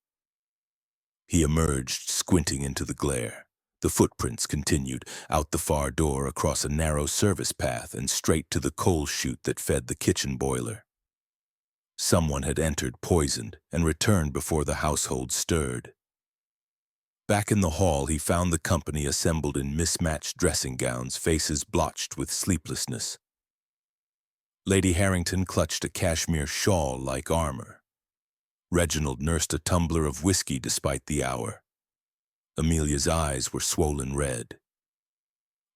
He emerged, squinting into the glare. The footprints continued, out the far door, across a narrow service path, and straight to the coal chute that fed the kitchen boiler. Someone had entered poisoned and returned before the household stirred. Back in the hall, he found the company assembled in mismatched dressing gowns, faces blotched with sleeplessness. Lady Harrington clutched a cashmere shawl like armor. Reginald nursed a tumbler of whiskey despite the hour. Amelia's eyes were swollen red.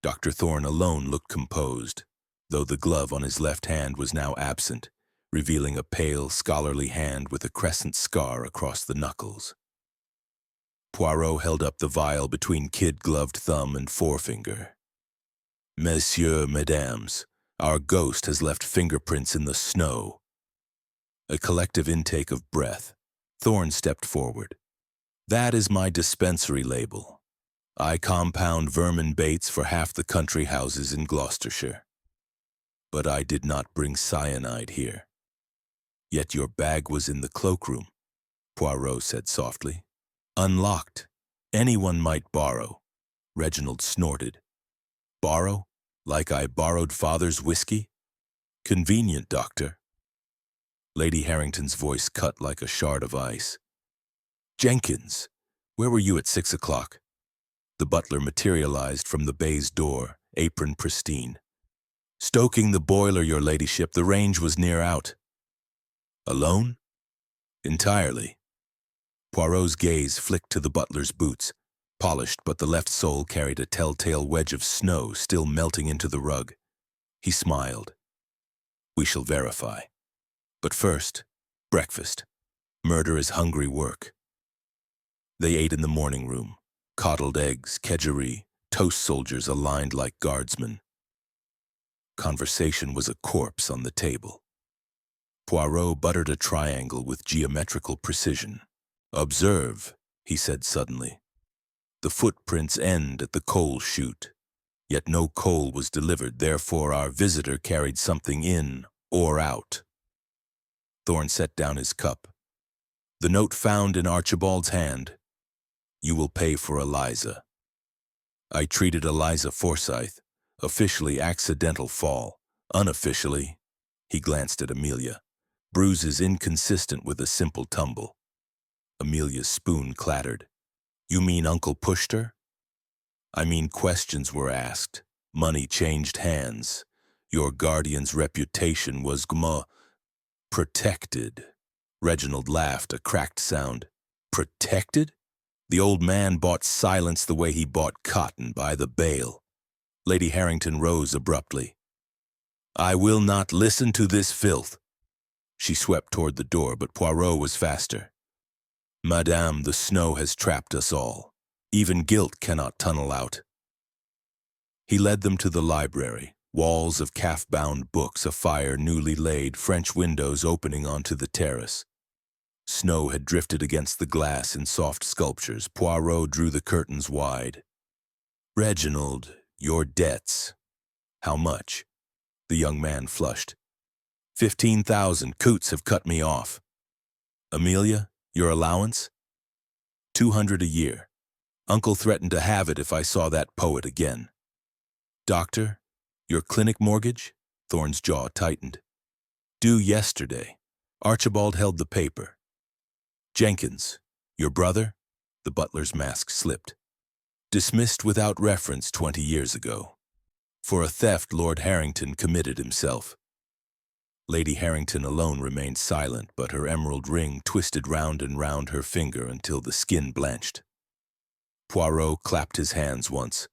Dr. Thorne alone looked composed, though the glove on his left hand was now absent, revealing a pale, scholarly hand with a crescent scar across the knuckles. Poirot held up the vial between kid-gloved thumb and forefinger. "Messieurs, mesdames, our ghost has left fingerprints in the snow." A collective intake of breath. Thorne stepped forward. "That is my dispensary label. I compound vermin baits for half the country houses in Gloucestershire. But I did not bring cyanide here." "Yet your bag was in the cloakroom," Poirot said softly. "Unlocked. Anyone might borrow." Reginald snorted. "Borrow? Like I borrowed father's whiskey? Convenient, doctor." Lady Harrington's voice cut like a shard of ice. "Jenkins, where were you at 6 o'clock? The butler materialized from the baize door, apron pristine. "Stoking the boiler, your ladyship. The range was near out." "Alone?" "Entirely." Poirot's gaze flicked to the butler's boots, polished, but the left sole carried a telltale wedge of snow still melting into the rug. He smiled. "We shall verify. But first, breakfast. Murder is hungry work." They ate in the morning room. Coddled eggs, kedgeree, toast soldiers aligned like guardsmen. Conversation was a corpse on the table. Poirot buttered a triangle with geometrical precision. "Observe," he said suddenly. "The footprints end at the coal chute. Yet no coal was delivered, therefore our visitor carried something in or out." Thorne set down his cup. "The note found in Archibald's hand. You will pay for Eliza." "I treated Eliza Forsyth. Officially accidental fall. Unofficially," he glanced at Amelia, "bruises inconsistent with a simple tumble." Amelia's spoon clattered. "You mean Uncle pushed her?" "I mean questions were asked. Money changed hands. Your guardian's reputation was protected." Reginald laughed, a cracked sound. "Protected?" The old man bought silence the way he bought cotton, by the bale. Lady Harrington rose abruptly. "I will not listen to this filth." She swept toward the door, but Poirot was faster. "Madame, the snow has trapped us all. Even guilt cannot tunnel out." He led them to the library, walls of calf-bound books, a fire newly laid, French windows opening onto the terrace. Snow had drifted against the glass in soft sculptures. Poirot drew the curtains wide. "Reginald, your debts." "How much?" The young man flushed. 15,000. Coots have cut me off." "Amelia, your allowance?" 200 a year. Uncle threatened to have it if I saw that poet again." "Doctor, your clinic mortgage?" Thorne's jaw tightened. "Due yesterday." Archibald held the paper. "Jenkins, your brother?" The butler's mask slipped. "Dismissed without reference 20 years ago. For a theft Lord Harrington committed himself." Lady Harrington alone remained silent, but her emerald ring twisted round and round her finger until the skin blanched. Poirot clapped his hands once.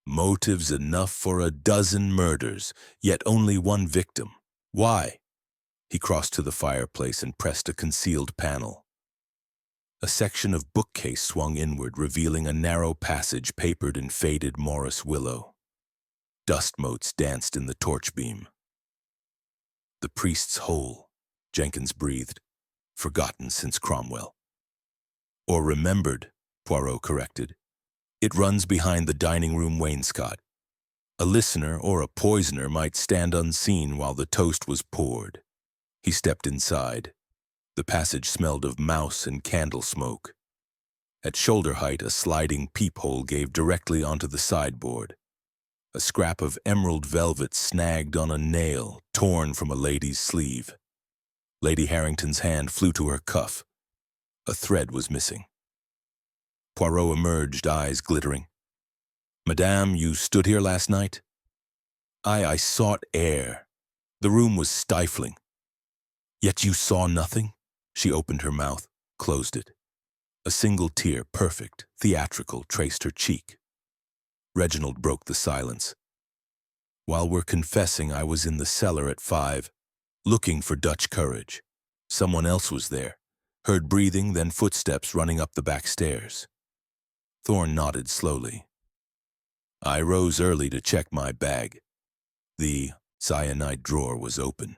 "Motives enough for a dozen murders, yet only one victim. Why?" He crossed to the fireplace and pressed a concealed panel. A section of bookcase swung inward, revealing a narrow passage papered in faded Morris willow. Dust motes danced in the torch beam. "The priest's hole," Jenkins breathed. "Forgotten since Cromwell." "Or remembered," Poirot corrected. "It runs behind the dining room wainscot. A listener or a poisoner might stand unseen while the toast was poured." He stepped inside. The passage smelled of mouse and candle smoke. At shoulder height, a sliding peephole gave directly onto the sideboard. A scrap of emerald velvet snagged on a nail, torn from a lady's sleeve. Lady Harrington's hand flew to her cuff. A thread was missing. Poirot emerged, eyes glittering. "Madame, you stood here last night?" I sought air. The room was stifling." "Yet you saw nothing?" She opened her mouth, closed it. A single tear, perfect, theatrical, traced her cheek. Reginald broke the silence. "While we're confessing, I was in the cellar at 5, looking for Dutch courage. Someone else was there. Heard breathing, then footsteps running up the back stairs." Thorne nodded slowly. "I rose early to check my bag. The cyanide drawer was open."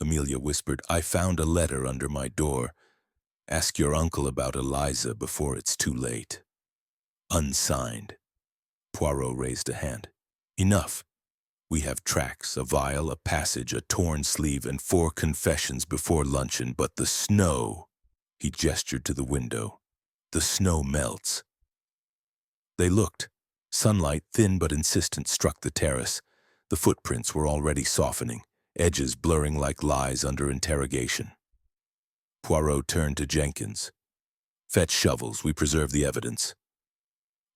Amelia whispered, "I found a letter under my door. Ask your uncle about Eliza before it's too late." "Unsigned." Poirot raised a hand. "Enough. We have tracks, a vial, a passage, a torn sleeve, and 4 confessions before luncheon, but the snow—" He gestured to the window. "The snow melts." They looked. Sunlight, thin but insistent, struck the terrace. The footprints were already softening, edges blurring like lies under interrogation. Poirot turned to Jenkins. "Fetch shovels, we preserve the evidence."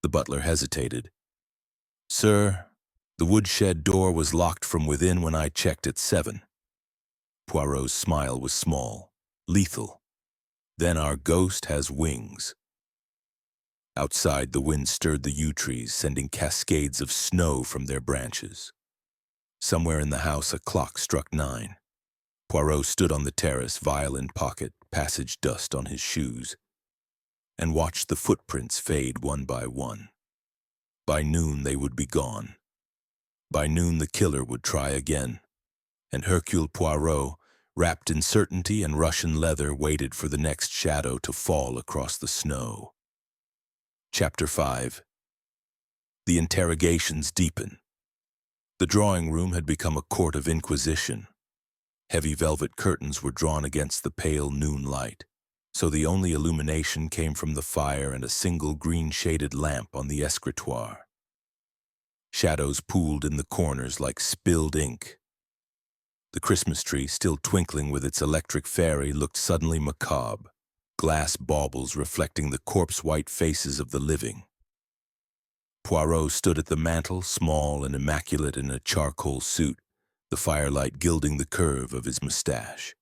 The butler hesitated. "Sir, the woodshed door was locked from within when I checked at 7. Poirot's smile was small, lethal. "Then our ghost has wings." Outside, the wind stirred the yew trees, sending cascades of snow from their branches. Somewhere in the house, a clock struck 9. Poirot stood on the terrace, vial in pocket, passage dust on his shoes, and watched the footprints fade one by one. By noon, they would be gone. By noon, the killer would try again, and Hercule Poirot, wrapped in certainty and Russian leather, waited for the next shadow to fall across the snow. Chapter 5. The interrogations deepen. The drawing room had become a court of inquisition. Heavy velvet curtains were drawn against the pale noon light, so the only illumination came from the fire and a single green-shaded lamp on the escritoire. Shadows pooled in the corners like spilled ink. The Christmas tree, still twinkling with its electric fairy, looked suddenly macabre, glass baubles reflecting the corpse-white faces of the living. Poirot stood at the mantel, small and immaculate in a charcoal suit, the firelight gilding the curve of his mustache.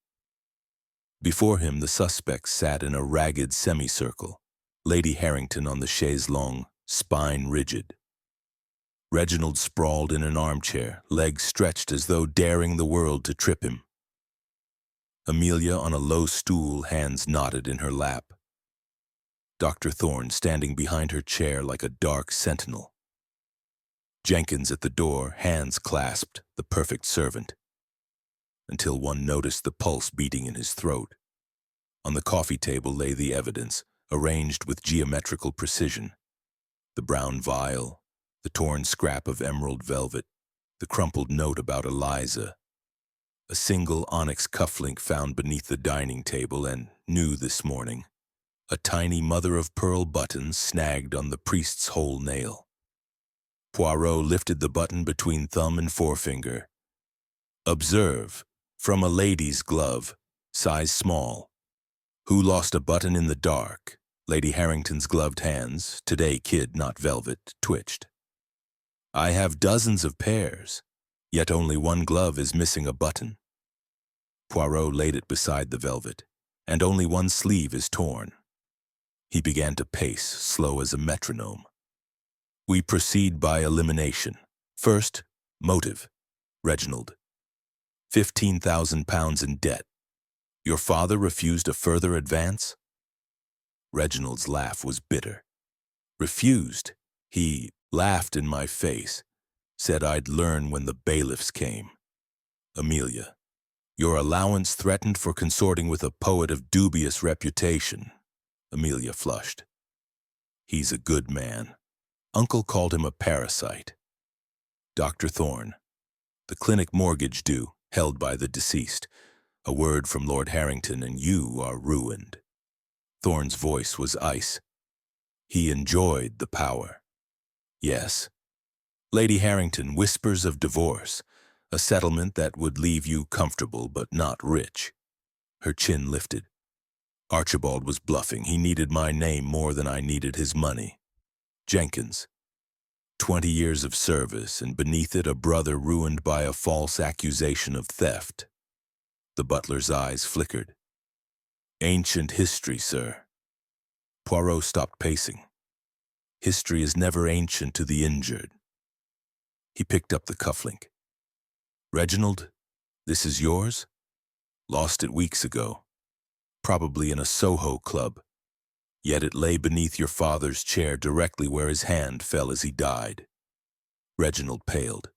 Before him, the suspects sat in a ragged semicircle, Lady Harrington on the chaise longue, spine rigid. Reginald sprawled in an armchair, legs stretched as though daring the world to trip him. Amelia on a low stool, hands knotted in her lap. Dr. Thorne standing behind her chair like a dark sentinel. Jenkins at the door, hands clasped, the perfect servant, until one noticed the pulse beating in his throat. On the coffee table lay the evidence, arranged with geometrical precision. The brown vial, the torn scrap of emerald velvet, the crumpled note about Eliza, a single onyx cufflink found beneath the dining table, and, new this morning, a tiny mother-of-pearl button snagged on the priest's whole nail. Poirot lifted the button between thumb and forefinger. "Observe, from a lady's glove, size small. Who lost a button in the dark?" Lady Harrington's gloved hands, today kid, not velvet, twitched. "I have dozens of pairs, yet only one glove is missing a button." Poirot laid it beside the velvet, "and only one sleeve is torn." He began to pace, slow as a metronome. "We proceed by elimination. First, motive. Reginald. £15,000 in debt. Your father refused a further advance?" Reginald's laugh was bitter. "Refused? He laughed in my face, said I'd learn when the bailiffs came." "Amelia, your allowance threatened for consorting with a poet of dubious reputation." Amelia flushed. "He's a good man. Uncle called him a parasite." "Dr. Thorne, the clinic mortgage due, held by the deceased. A word from Lord Harrington and you are ruined." Thorne's voice was ice. "He enjoyed the power." "Yes. Lady Harrington, whispers of divorce, a settlement that would leave you comfortable but not rich." Her chin lifted. Archibald was bluffing. He needed my name more than I needed his money. Jenkins. 20 years of service, and beneath it a brother ruined by a false accusation of theft. The butler's eyes flickered. Ancient history, sir. Poirot stopped pacing. History is never ancient to the injured. He picked up the cufflink. Reginald, this is yours? Lost it weeks ago. Probably in a Soho club. Yet it lay beneath your father's chair directly where his hand fell as he died. Reginald paled.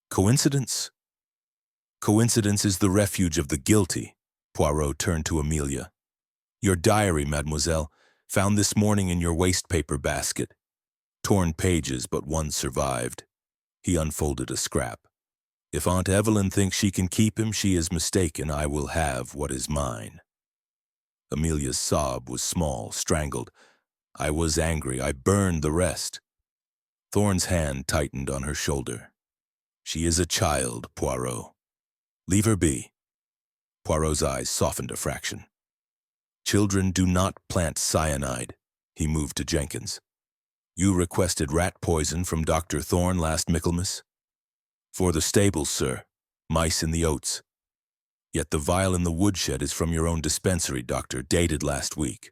Coincidence? Coincidence is the refuge of the guilty. Poirot turned to Amelia. Your diary, mademoiselle, found this morning in your wastepaper basket. Torn pages, but one survived. He unfolded a scrap. If Aunt Evelyn thinks she can keep him, she is mistaken. I will have what is mine. Amelia's sob was small, strangled. I was angry. I burned the rest. Thorne's hand tightened on her shoulder. She is a child, Poirot. Leave her be. Poirot's eyes softened a fraction. Children do not plant cyanide. He moved to Jenkins. You requested rat poison from Dr. Thorne last Michaelmas? For the stables, sir. Mice in the oats. Yet the vial in the woodshed is from your own dispensary, doctor, dated last week.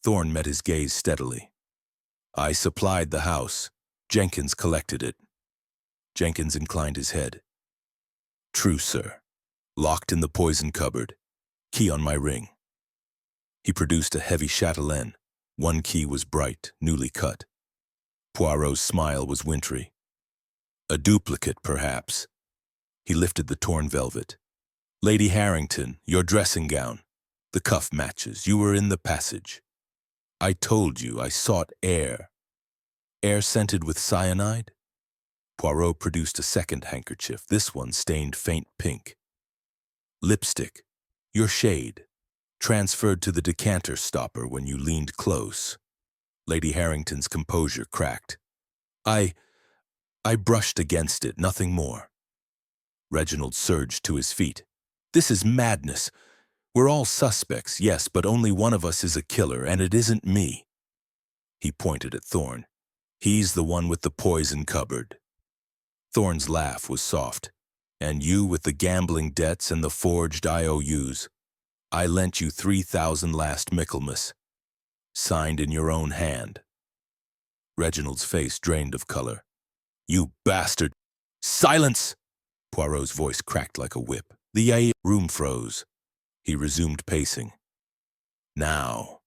Thorne met his gaze steadily. I supplied the house. Jenkins collected it. Jenkins inclined his head. True, sir. Locked in the poison cupboard. Key on my ring. He produced a heavy chatelaine. One key was bright, newly cut. Poirot's smile was wintry. A duplicate, perhaps. He lifted the torn velvet. Lady Harrington, your dressing gown. The cuff matches. You were in the passage. I told you I sought air. Air scented with cyanide? Poirot produced a second handkerchief, this one stained faint pink. Lipstick, your shade, transferred to the decanter stopper when you leaned close. Lady Harrington's composure cracked. I brushed against it, nothing more. Reginald surged to his feet. This is madness. We're all suspects, yes, but only one of us is a killer, and it isn't me. He pointed at Thorne. He's the one with the poison cupboard. Thorne's laugh was soft. And you with the gambling debts and the forged IOUs. I lent you 3,000 last Michaelmas. Signed in your own hand. Reginald's face drained of color. You bastard! Silence! Poirot's voice cracked like a whip. The room froze. He resumed pacing. Now,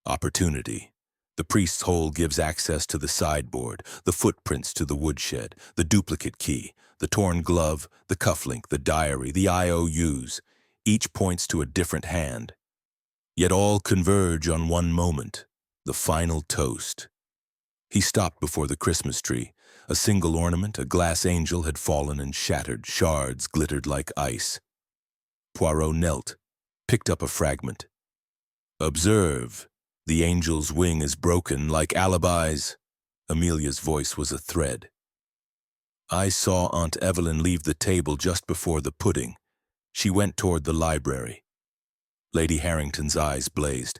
opportunity. The priest's hole gives access to the sideboard, the footprints to the woodshed, the duplicate key, the torn glove, the cufflink, the diary, the IOUs. Each points to a different hand. Yet all converge on one moment, the final toast. He stopped before the Christmas tree. A single ornament, a glass angel, had fallen and shattered. Shards glittered like ice. Poirot knelt, picked up a fragment. Observe, the angel's wing is broken like alibis. Amelia's voice was a thread. I saw Aunt Evelyn leave the table just before the pudding. She went toward the library. Lady Harrington's eyes blazed.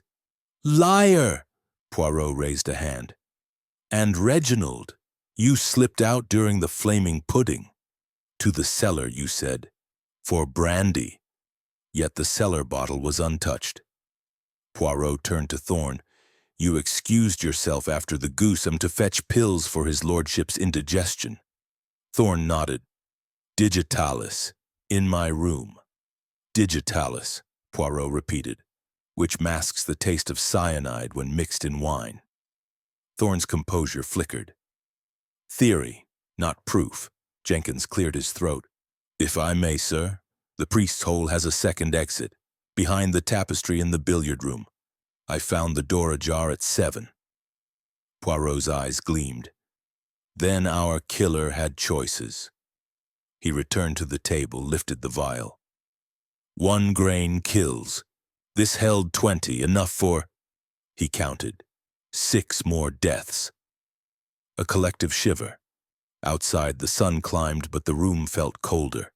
Liar! Poirot raised a hand. And Reginald, you slipped out during the flaming pudding. To the cellar, you said. For brandy. Yet the cellar bottle was untouched. Poirot turned to Thorne. You excused yourself after the goosam to fetch pills for his lordship's indigestion. Thorne nodded. Digitalis. In my room. Digitalis, Poirot repeated, which masks the taste of cyanide when mixed in wine. Thorne's composure flickered. Theory, not proof. Jenkins cleared his throat. If I may, sir, the priest's hole has a second exit, behind the tapestry in the billiard room. I found the door ajar at 7. Poirot's eyes gleamed. Then our killer had choices. He returned to the table, lifted the vial. 1 grain kills. This held 20, enough for, he counted, 6 more deaths. A collective shiver. Outside the sun climbed, but the room felt colder.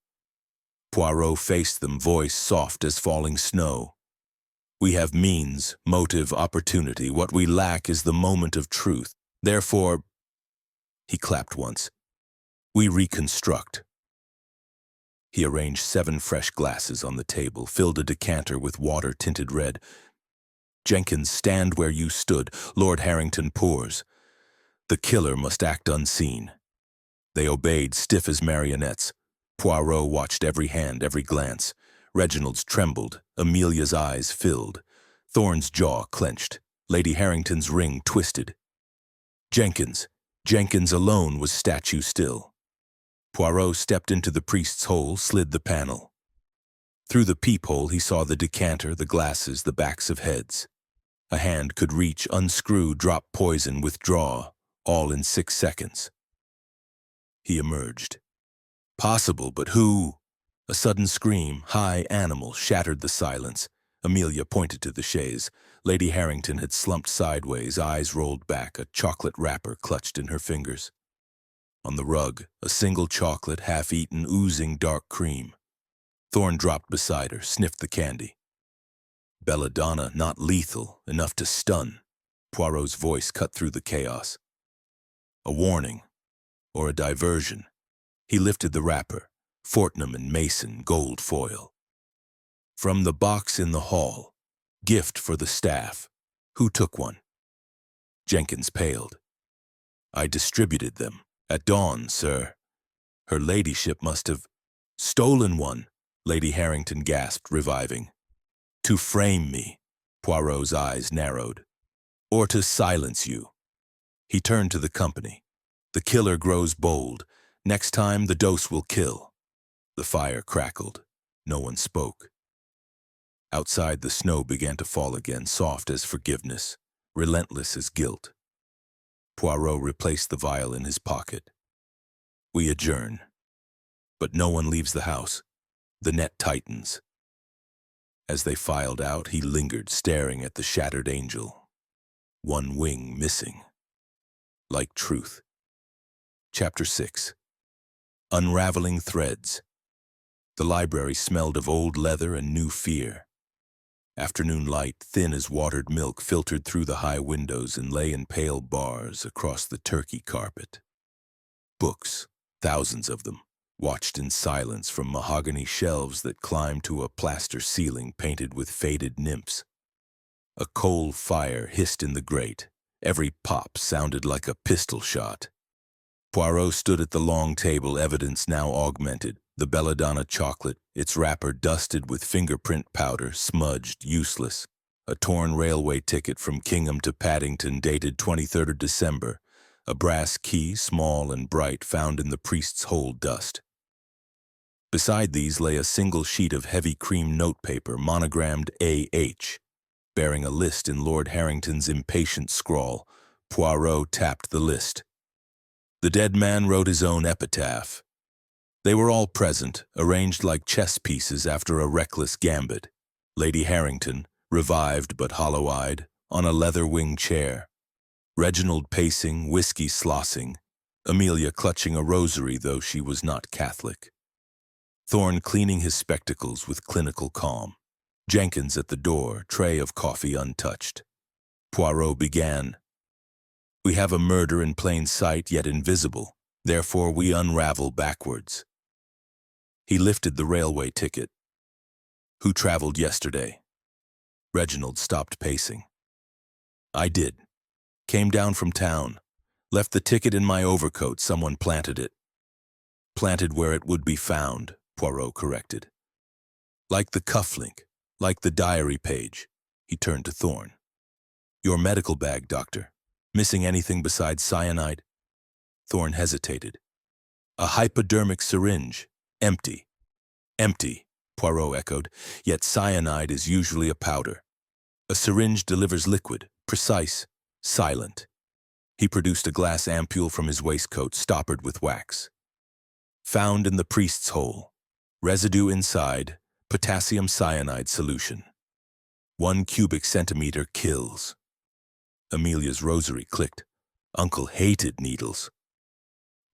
Poirot faced them, voice soft as falling snow. We have means, motive, opportunity. What we lack is the moment of truth. Therefore, he clapped once, we reconstruct. He arranged 7 fresh glasses on the table, filled a decanter with water tinted red. Jenkins, stand where you stood. Lord Harrington pours. The killer must act unseen. They obeyed, stiff as marionettes. Poirot watched every hand, every glance. Reginald's trembled, Amelia's eyes filled. Thorne's jaw clenched, Lady Harrington's ring twisted. Jenkins alone was statue still. Poirot stepped into the priest's hole, slid the panel. Through the peephole he saw the decanter, the glasses, the backs of heads. A hand could reach, unscrew, drop poison, withdraw, all in 6 seconds. He emerged. Possible, but who? A sudden scream, high, animal, shattered the silence. Amelia pointed to the chaise. Lady Harrington had slumped sideways, eyes rolled back, a chocolate wrapper clutched in her fingers. On the rug, a single chocolate, half-eaten, oozing dark cream. Thorne dropped beside her, sniffed the candy. Belladonna, not lethal, enough to stun. Poirot's voice cut through the chaos. A warning, or a diversion. He lifted the wrapper, Fortnum and Mason, gold foil. From the box in the hall, gift for the staff. Who took one? Jenkins paled. I distributed them. At dawn, sir. Her ladyship must have stolen one, Lady Harrington gasped, reviving. To frame me, Poirot's eyes narrowed. Or to silence you. He turned to the company. The killer grows bold. Next time, the dose will kill. The fire crackled. No one spoke. Outside, the snow began to fall again, soft as forgiveness, relentless as guilt. Poirot replaced the vial in his pocket. We adjourn. But no one leaves the house. The net tightens. As they filed out, he lingered, staring at the shattered angel. One wing missing. Like truth. Chapter 6. Unraveling threads. The library smelled of old leather and new fear. Afternoon light, thin as watered milk, filtered through the high windows and lay in pale bars across the turkey carpet. Books, thousands of them, watched in silence from mahogany shelves that climbed to a plaster ceiling painted with faded nymphs. A coal fire hissed in the grate. Every pop sounded like a pistol shot. Poirot stood at the long table, evidence now augmented. The belladonna chocolate, its wrapper dusted with fingerprint powder, smudged, useless. A torn railway ticket from Kingham to Paddington dated 23rd of December. A brass key, small and bright, found in the priest's hole dust. Beside these lay a single sheet of heavy cream notepaper monogrammed A.H., bearing a list in Lord Harrington's impatient scrawl. Poirot tapped the list. The dead man wrote his own epitaph. They were all present, arranged like chess pieces after a reckless gambit. Lady Harrington, revived but hollow-eyed, on a leather-winged chair. Reginald pacing, whiskey slossing. Amelia clutching a rosary, though she was not Catholic. Thorne cleaning his spectacles with clinical calm. Jenkins at the door, tray of coffee untouched. Poirot began. We have a murder in plain sight, yet invisible. Therefore we unravel backwards. He lifted the railway ticket. Who traveled yesterday? Reginald stopped pacing. I did. Came down from town. Left the ticket in my overcoat. Someone planted it. Planted where it would be found, Poirot corrected. Like the cufflink, like the diary page. He turned to Thorne. Your medical bag, doctor. Missing anything besides cyanide? Thorne hesitated. A hypodermic syringe. Empty. Empty, Poirot echoed, yet cyanide is usually a powder. A syringe delivers liquid, precise, silent. He produced a glass ampule from his waistcoat, stoppered with wax. Found in the priest's hole. Residue inside, potassium cyanide solution. 1 cubic centimeter kills. Amelia's rosary clicked. Uncle hated needles.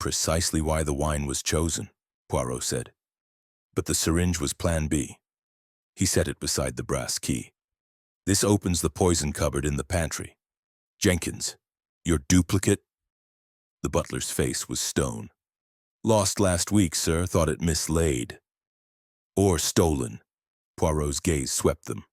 Precisely why the wine was chosen, Poirot said. But the syringe was Plan B. He set it beside the brass key. This opens the poison cupboard in the pantry. Jenkins, your duplicate? The butler's face was stone. Lost last week, sir. Thought it mislaid. Or stolen. Poirot's gaze swept them.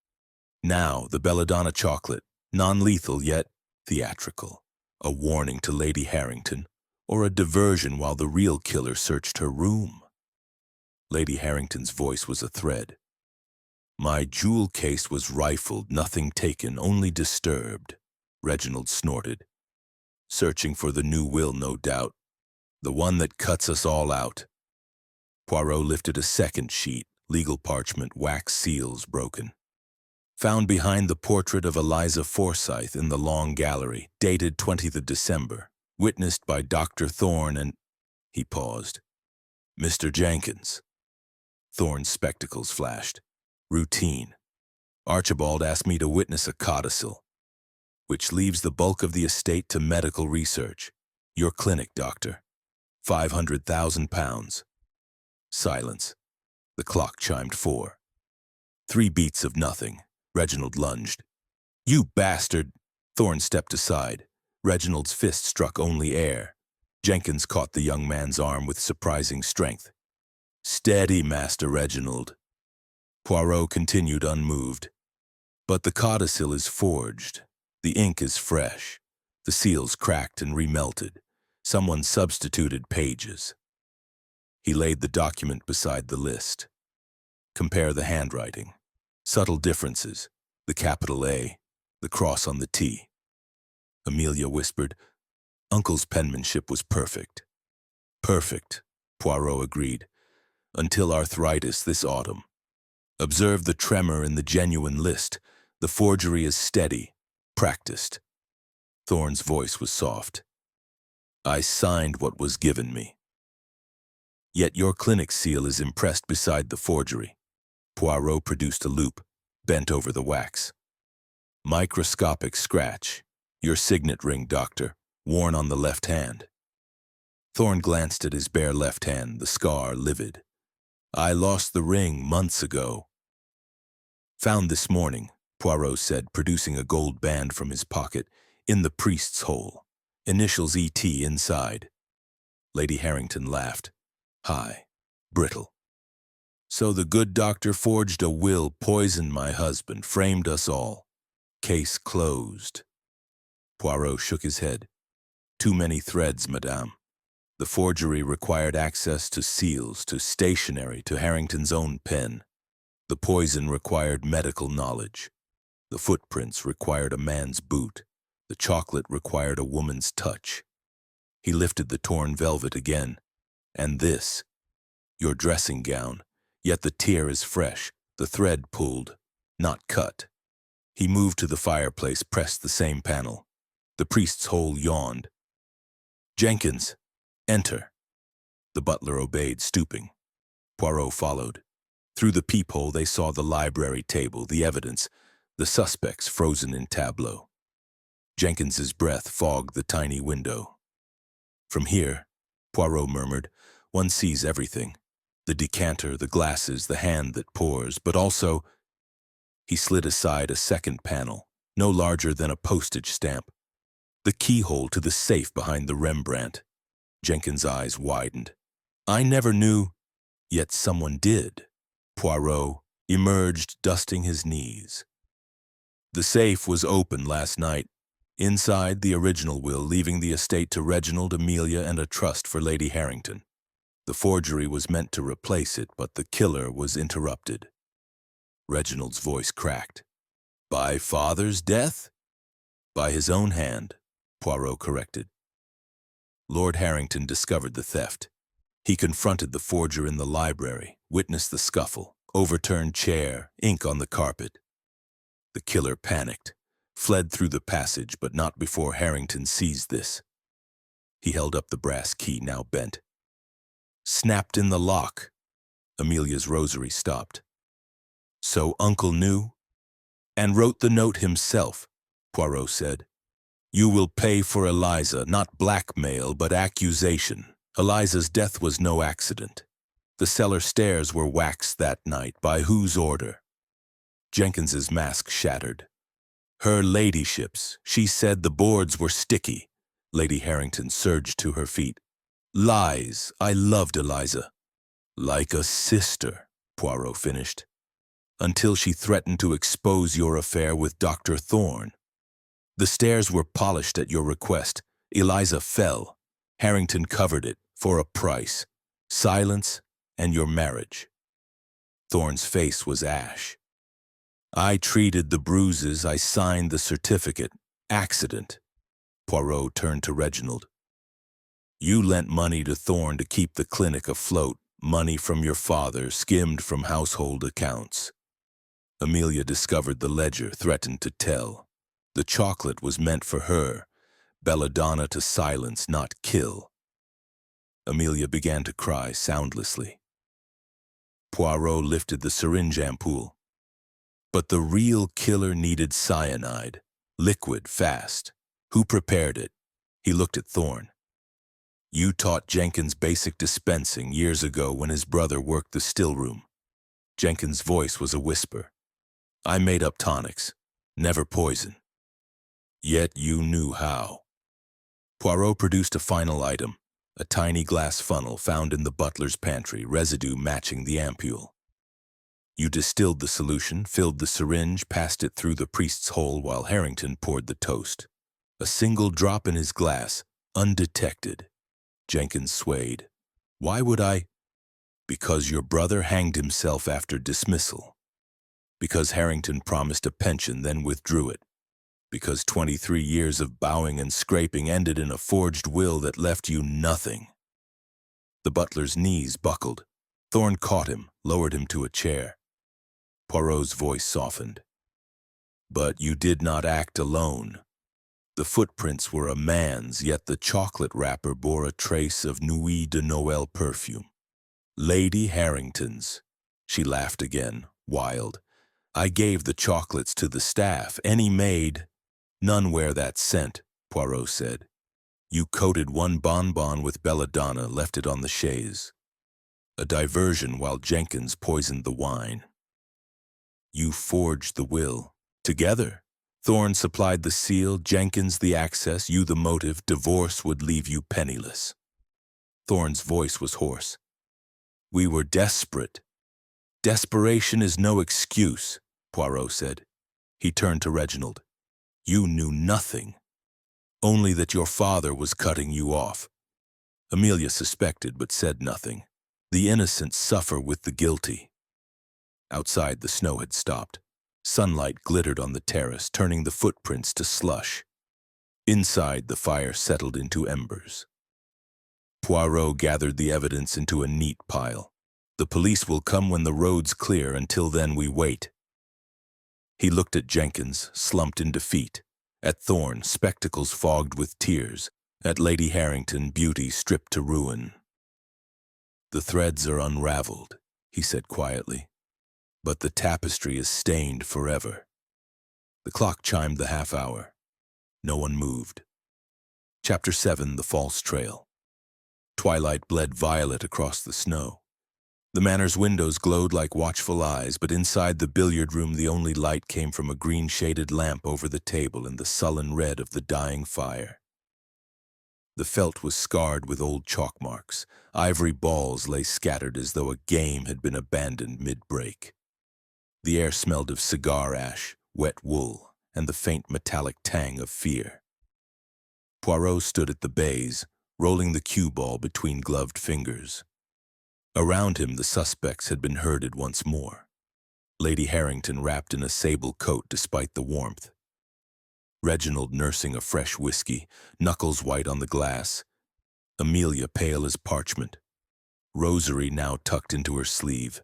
Now, the belladonna chocolate, non-lethal yet theatrical. A warning to Lady Harrington, or a diversion while the real killer searched her room. Lady Harrington's voice was a thread. My jewel case was rifled, nothing taken, only disturbed, Reginald snorted. Searching for the new will, no doubt. The one that cuts us all out. Poirot lifted a second sheet, legal parchment, wax seals broken. Found behind the portrait of Eliza Forsyth in the Long Gallery, dated 20th of December, witnessed by Dr. Thorne and... He paused. Mr. Jenkins. Thorne's spectacles flashed. Routine. Archibald asked me to witness a codicil, which leaves the bulk of the estate to medical research. Your clinic, doctor. £500,000. Silence. The clock chimed 4. 3 beats of nothing. Reginald lunged. You bastard! Thorne stepped aside. Reginald's fist struck only air. Jenkins caught the young man's arm with surprising strength. Steady, Master Reginald. Poirot continued unmoved. But the codicil is forged. The ink is fresh. The seals cracked and remelted. Someone substituted pages. He laid the document beside the list. Compare the handwriting. Subtle differences. The capital A, the cross on the T. Amelia whispered, Uncle's penmanship was perfect. Perfect, Poirot agreed. Until arthritis this autumn. Observe the tremor in the genuine list. The forgery is steady, practiced. Thorne's voice was soft. I signed what was given me. Yet your clinic seal is impressed beside the forgery. Poirot produced a loop, bent over the wax. Microscopic scratch. Your signet ring, doctor, worn on the left hand. Thorne glanced at his bare left hand, the scar livid. I lost the ring months ago. Found this morning, Poirot said, producing a gold band from his pocket, in the priest's hole. Initials E.T. inside. Lady Harrington laughed. High. Brittle. So the good doctor forged a will, poisoned my husband, framed us all. Case closed. Poirot shook his head. Too many threads, madame. The forgery required access to seals, to stationery, to Harrington's own pen. The poison required medical knowledge. The footprints required a man's boot. The chocolate required a woman's touch. He lifted the torn velvet again. And this, your dressing gown, yet the tear is fresh, the thread pulled, not cut. He moved to the fireplace, pressed the same panel. The priest's hole yawned. Jenkins, enter. The butler obeyed, stooping. Poirot followed. Through the peephole they saw the library table, the evidence, the suspects frozen in tableau. Jenkins's breath fogged the tiny window. From here, Poirot murmured, one sees everything. The decanter, the glasses, the hand that pours, but also... He slid aside a second panel, no larger than a postage stamp. The keyhole to the safe behind the Rembrandt. Jenkins' eyes widened. I never knew, yet someone did. Poirot emerged, dusting his knees. The safe was open last night. Inside, the original will, leaving the estate to Reginald, Amelia, and a trust for Lady Harrington. The forgery was meant to replace it, but the killer was interrupted. Reginald's voice cracked. By father's death? By his own hand, Poirot corrected. Lord Harrington discovered the theft. He confronted the forger in the library, witnessed the scuffle, overturned chair, ink on the carpet. The killer panicked, fled through the passage, but not before Harrington seized this. He held up the brass key, now bent. Snapped in the lock. Amelia's rosary stopped. So Uncle knew? And wrote the note himself, Poirot said. You will pay for Eliza, not blackmail, but accusation. Eliza's death was no accident. The cellar stairs were waxed that night. By whose order? Jenkins's mask shattered. Her ladyship's. She said the boards were sticky. Lady Harrington surged to her feet. Lies. I loved Eliza. Like a sister, Poirot finished. Until she threatened to expose your affair with Dr. Thorne. The stairs were polished at your request. Eliza fell. Harrington covered it, for a price. Silence and your marriage. Thorne's face was ash. I treated the bruises. I signed the certificate. Accident. Poirot turned to Reginald. You lent money to Thorne to keep the clinic afloat. Money from your father, skimmed from household accounts. Amelia discovered the ledger, threatened to tell. The chocolate was meant for her. Belladonna to silence, not kill. Amelia began to cry soundlessly. Poirot lifted the syringe ampoule. But the real killer needed cyanide. Liquid, fast. Who prepared it? He looked at Thorne. You taught Jenkins basic dispensing years ago when his brother worked the stillroom. Jenkins' voice was a whisper. I made up tonics. Never poison. Yet you knew how. Poirot produced a final item, a tiny glass funnel found in the butler's pantry, residue matching the ampule. You distilled the solution, filled the syringe, passed it through the priest's hole while Harrington poured the toast. A single drop in his glass, undetected. Jenkins swayed. Why would I? Because your brother hanged himself after dismissal. Because Harrington promised a pension, then withdrew it. Because 23 years of bowing and scraping ended in a forged will that left you nothing. The butler's knees buckled. Thorne caught him, lowered him to a chair. Poirot's voice softened. But you did not act alone. The footprints were a man's, yet the chocolate wrapper bore a trace of Nuit de Noël perfume. Lady Harrington's. She laughed again, wild. I gave the chocolates to the staff. Any maid. None wear that scent, Poirot said. You coated one bonbon with belladonna, left it on the chaise. A diversion while Jenkins poisoned the wine. You forged the will. Together. Thorne supplied the seal, Jenkins the access, you the motive. Divorce would leave you penniless. Thorne's voice was hoarse. We were desperate. Desperation is no excuse, Poirot said. He turned to Reginald. You knew nothing. Only that your father was cutting you off. Amelia suspected but said nothing. The innocent suffer with the guilty. Outside, the snow had stopped. Sunlight glittered on the terrace, turning the footprints to slush. Inside, the fire settled into embers. Poirot gathered the evidence into a neat pile. The police will come when the road's clear. Until then, we wait. He looked at Jenkins, slumped in defeat. At Thorne, spectacles fogged with tears. At Lady Harrington, beauty stripped to ruin. The threads are unraveled, he said quietly. But the tapestry is stained forever. The clock chimed the half-hour. No one moved. Chapter 7, The False Trail. Twilight bled violet across the snow. The manor's windows glowed like watchful eyes, but inside the billiard room the only light came from a green-shaded lamp over the table and the sullen red of the dying fire. The felt was scarred with old chalk marks. Ivory balls lay scattered as though a game had been abandoned mid-break. The air smelled of cigar ash, wet wool, and the faint metallic tang of fear. Poirot stood at the baize, rolling the cue ball between gloved fingers. Around him, the suspects had been herded once more. Lady Harrington wrapped in a sable coat despite the warmth. Reginald nursing a fresh whiskey, knuckles white on the glass. Amelia pale as parchment. Rosary now tucked into her sleeve.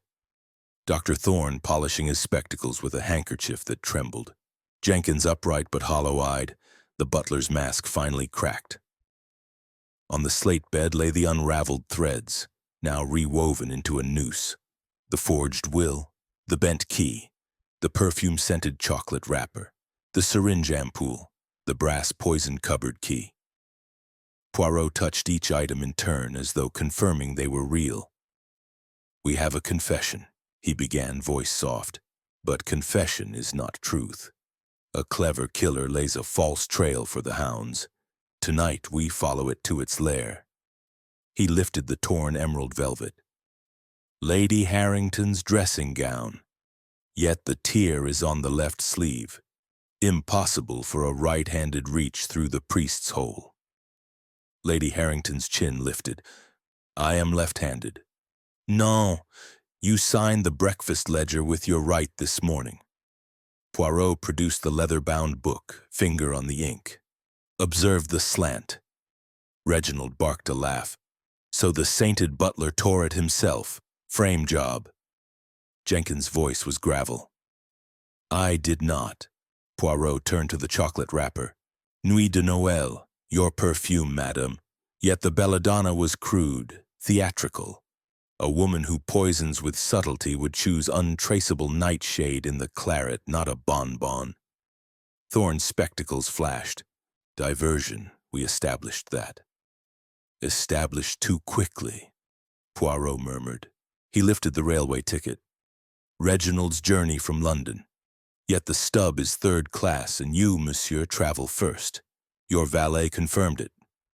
Dr. Thorne polishing his spectacles with a handkerchief that trembled. Jenkins upright but hollow-eyed, the butler's mask finally cracked. On the slate bed lay the unraveled threads, now rewoven into a noose. The forged will, the bent key, the perfume-scented chocolate wrapper, the syringe ampoule, the brass poison cupboard key. Poirot touched each item in turn as though confirming they were real. We have a confession, he began, voice soft, but confession is not truth. A clever killer lays a false trail for the hounds. Tonight we follow it to its lair. He lifted the torn emerald velvet. Lady Harrington's dressing gown. Yet the tear is on the left sleeve. Impossible for a right-handed reach through the priest's hole. Lady Harrington's chin lifted. I am left-handed. No, you signed the breakfast ledger with your right this morning. Poirot produced the leather-bound book, finger on the ink. Observed the slant. Reginald barked a laugh. So the sainted butler tore it himself. Frame job. Jenkins' voice was gravel. I did not. Poirot turned to the chocolate wrapper. Nuit de Noël, your perfume, madam. Yet the belladonna was crude, theatrical. A woman who poisons with subtlety would choose untraceable nightshade in the claret, not a bonbon. Thorne's spectacles flashed. Diversion, we established that. Established too quickly, Poirot murmured. He lifted the railway ticket. Reginald's journey from London. Yet the stub is third class and you, monsieur, travel first. Your valet confirmed it.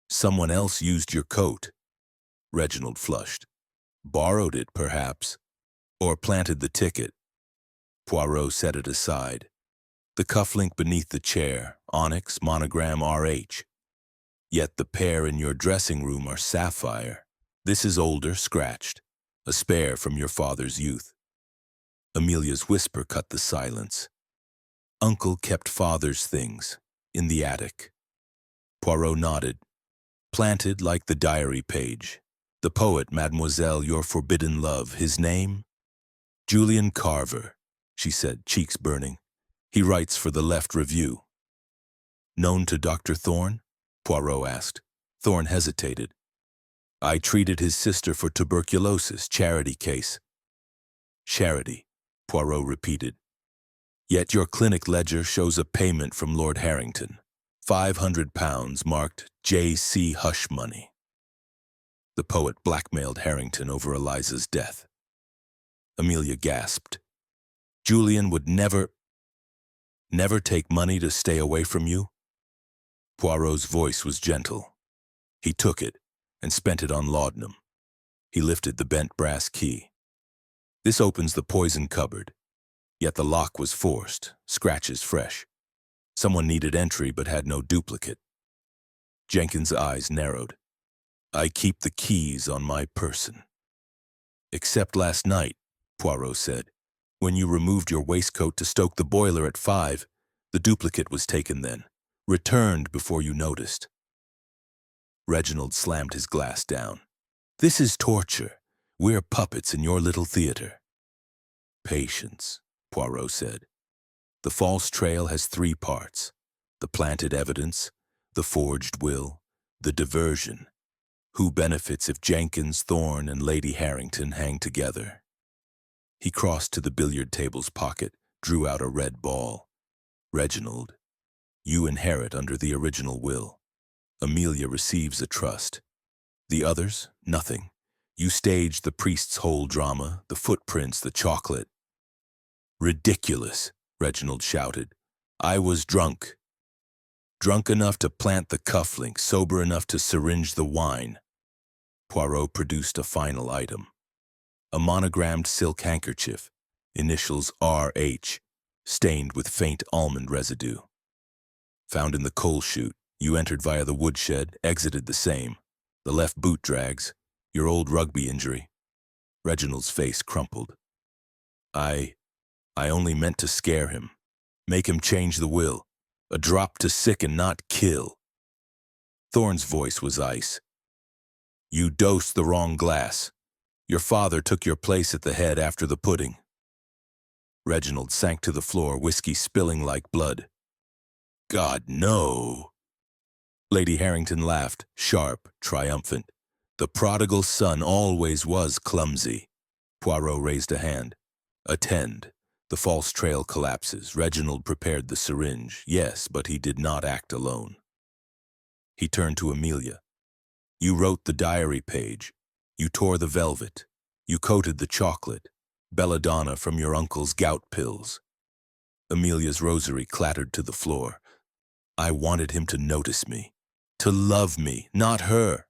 Someone else used your coat. Reginald flushed. Borrowed it, perhaps. Or planted the ticket. Poirot set it aside. The cufflink beneath the chair, onyx, monogram RH. Yet the pair in your dressing room are sapphire. This is older, scratched. A spare from your father's youth. Amelia's whisper cut the silence. Uncle kept father's things, in the attic. Poirot nodded. Planted like the diary page. The poet, Mademoiselle, your forbidden love, his name? Julian Carver, she said, cheeks burning. He writes for the Left Review. Known to Dr. Thorne? Poirot asked. Thorne hesitated. I treated his sister for tuberculosis, charity case. Charity, Poirot repeated. Yet your clinic ledger shows a payment from Lord Harrington. £500 marked J.C. hush money. The poet blackmailed Harrington over Eliza's death. Amelia gasped. Julian would never take money to stay away from you? Poirot's voice was gentle. He took it and spent it on laudanum. He lifted the bent brass key. This opens the poison cupboard. Yet the lock was forced, scratches fresh. Someone needed entry but had no duplicate. Jenkins' eyes narrowed. I keep the keys on my person. Except last night, Poirot said. When you removed your waistcoat to stoke the boiler at 5, the duplicate was taken then, returned before you noticed. Reginald slammed his glass down. This is torture. We're puppets in your little theater. Patience, Poirot said. The false trail has 3 parts. The planted evidence, the forged will, the diversion. Who benefits if Jenkins, Thorne, and Lady Harrington hang together? He crossed to the billiard table's pocket, drew out a red ball. Reginald, you inherit under the original will. Amelia receives a trust. The others, nothing. You staged the priest's whole drama, the footprints, the chocolate. Ridiculous, Reginald shouted. I was drunk. Drunk enough to plant the cufflink, sober enough to syringe the wine. Poirot produced a final item. A monogrammed silk handkerchief, initials R.H., stained with faint almond residue. Found in the coal chute, you entered via the woodshed, exited the same. The left boot drags, your old rugby injury. Reginald's face crumpled. I only meant to scare him. Make him change the will. A drop to sicken, not kill. Thorne's voice was ice. You dosed the wrong glass. Your father took your place at the head after the pudding. Reginald sank to the floor, whiskey spilling like blood. God, no. Lady Harrington laughed, sharp, triumphant. The prodigal son always was clumsy. Poirot raised a hand. Attend. The false trail collapses. Reginald prepared the syringe. Yes, but he did not act alone. He turned to Amelia. You wrote the diary page. You tore the velvet. You coated the chocolate. Belladonna from your uncle's gout pills. Amelia's rosary clattered to the floor. I wanted him to notice me, to love me, not her.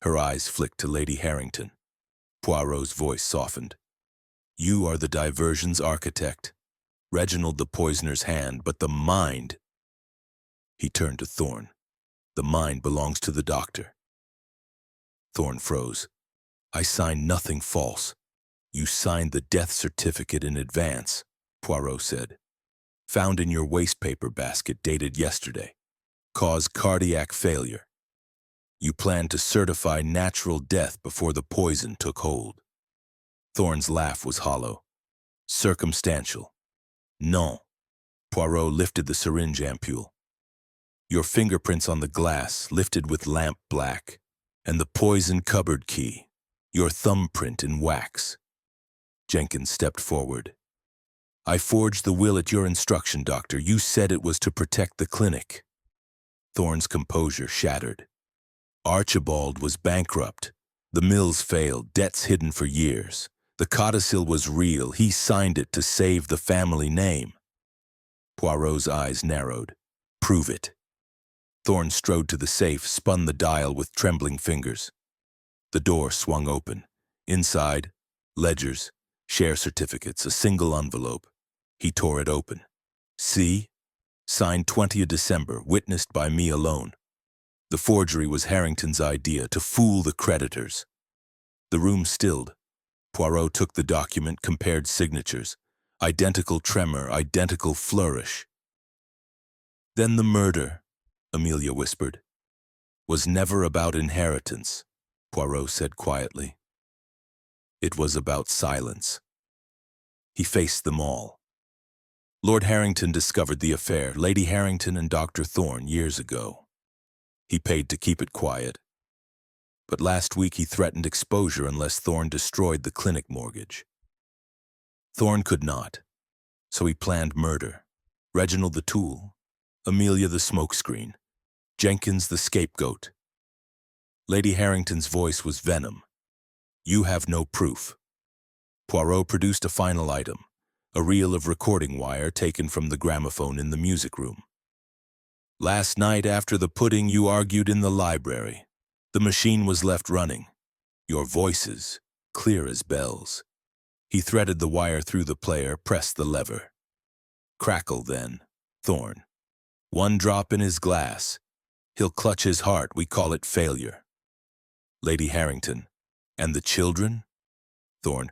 Her eyes flicked to Lady Harrington. Poirot's voice softened. You are the diversion's architect. Reginald the poisoner's hand, but the mind. He turned to Thorne. The mind belongs to the doctor. Thorne froze. I signed nothing false. You signed the death certificate in advance, Poirot said. Found in your wastepaper basket dated yesterday. Cause cardiac failure. You planned to certify natural death before the poison took hold. Thorne's laugh was hollow. Circumstantial. Non. Poirot lifted the syringe ampule. Your fingerprints on the glass, lifted with lamp black, and the poison cupboard key, your thumbprint in wax. Jenkins stepped forward. I forged the will at your instruction, Doctor. You said it was to protect the clinic. Thorne's composure shattered. Archibald was bankrupt. The mills failed, debts hidden for years. The codicil was real. He signed it to save the family name. Poirot's eyes narrowed. Prove it. Thorne strode to the safe, spun the dial with trembling fingers. The door swung open. Inside, ledgers, share certificates, a single envelope. He tore it open. See? Signed 20th December, witnessed by me alone. The forgery was Harrington's idea, to fool the creditors. The room stilled. Poirot took the document, compared signatures. Identical tremor, identical flourish. Then the murder, Amelia whispered, was never about inheritance, Poirot said quietly. It was about silence. He faced them all. Lord Harrington discovered the affair, Lady Harrington and Dr. Thorne, years ago. He paid to keep it quiet. But last week he threatened exposure unless Thorne destroyed the clinic mortgage. Thorne could not, so he planned murder. Reginald the tool, Amelia the smokescreen, Jenkins the scapegoat. Lady Harrington's voice was venom. You have no proof. Poirot produced a final item, a reel of recording wire taken from the gramophone in the music room. Last night after the pudding you argued in the library. The machine was left running. Your voices, clear as bells. He threaded the wire through the player, pressed the lever. Crackle then, Thorne. One drop in his glass. He'll clutch his heart, we call it failure. Lady Harrington. And the children? Thorne.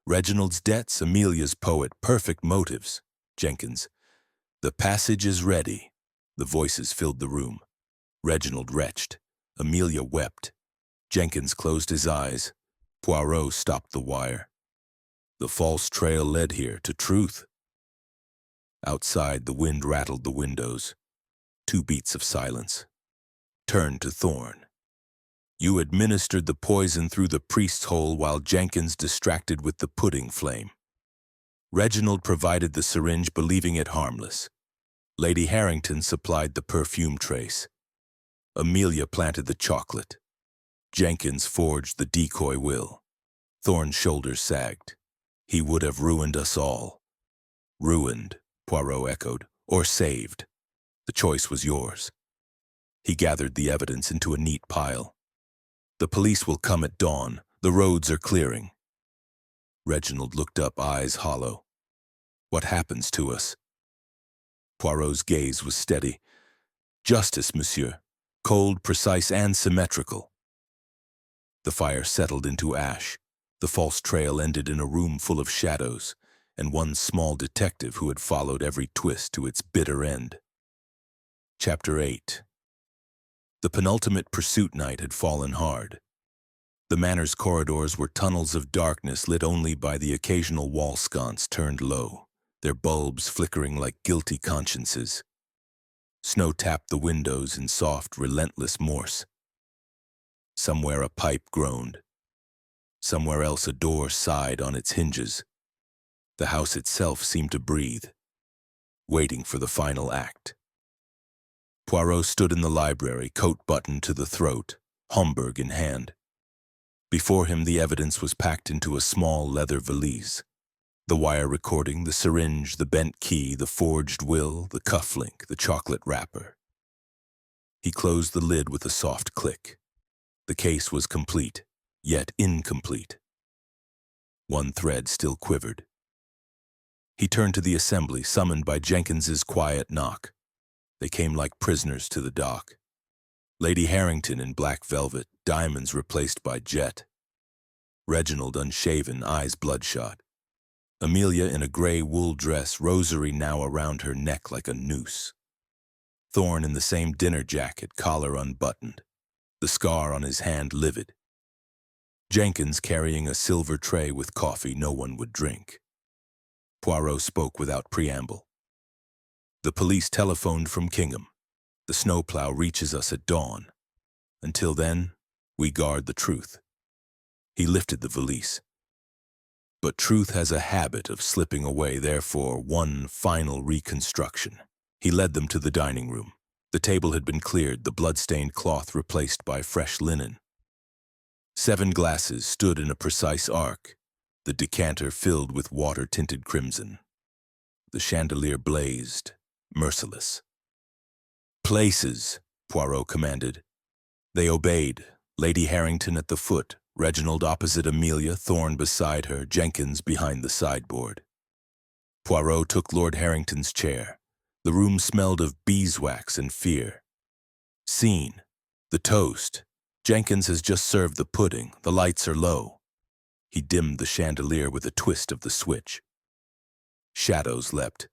Reginald's debts, Amelia's poet, perfect motives. Jenkins. The passage is ready. The voices filled the room. Reginald retched. Amelia wept. Jenkins closed his eyes. Poirot stopped the wire. The false trail led here to truth. Outside, the wind rattled the windows. 2 beats of silence. Turned to Thorne. You administered the poison through the priest's hole while Jenkins distracted with the pudding flame. Reginald provided the syringe, believing it harmless. Lady Harrington supplied the perfume trace. Amelia planted the chocolate. Jenkins forged the decoy will. Thorne's shoulders sagged. He would have ruined us all. Ruined, Poirot echoed, or saved. The choice was yours. He gathered the evidence into a neat pile. The police will come at dawn. The roads are clearing. Reginald looked up, eyes hollow. What happens to us? Poirot's gaze was steady. Justice, monsieur. Cold, precise, and symmetrical. The fire settled into ash. The false trail ended in a room full of shadows, and one small detective who had followed every twist to its bitter end. Chapter 8. The penultimate pursuit night had fallen hard. The manor's corridors were tunnels of darkness lit only by the occasional wall sconce turned low, their bulbs flickering like guilty consciences. Snow tapped the windows in soft, relentless Morse. Somewhere a pipe groaned. Somewhere else a door sighed on its hinges. The house itself seemed to breathe, waiting for the final act. Poirot stood in the library, coat buttoned to the throat, Homburg in hand. Before him the evidence was packed into a small leather valise. The wire recording, the syringe, the bent key, the forged will, the cufflink, the chocolate wrapper. He closed the lid with a soft click. The case was complete, yet incomplete. One thread still quivered. He turned to the assembly, summoned by Jenkins's quiet knock. They came like prisoners to the dock. Lady Harrington in black velvet, diamonds replaced by jet. Reginald unshaven, eyes bloodshot. Amelia in a gray wool dress, rosary now around her neck like a noose. Thorne in the same dinner jacket, collar unbuttoned, the scar on his hand livid. Jenkins carrying a silver tray with coffee no one would drink. Poirot spoke without preamble. The police telephoned from Kingham. The snowplow reaches us at dawn. Until then, we guard the truth. He lifted the valise. But truth has a habit of slipping away, therefore, one final reconstruction. He led them to the dining room. The table had been cleared, the blood-stained cloth replaced by fresh linen. 7 glasses stood in a precise arc, the decanter filled with water-tinted crimson. The chandelier blazed, merciless. "Places," Poirot commanded. They obeyed, Lady Harrington at the foot, Reginald opposite Amelia, Thorne beside her, Jenkins behind the sideboard. Poirot took Lord Harrington's chair. The room smelled of beeswax and fear. Scene. The toast. Jenkins has just served the pudding. The lights are low. He dimmed the chandelier with a twist of the switch. Shadows leapt.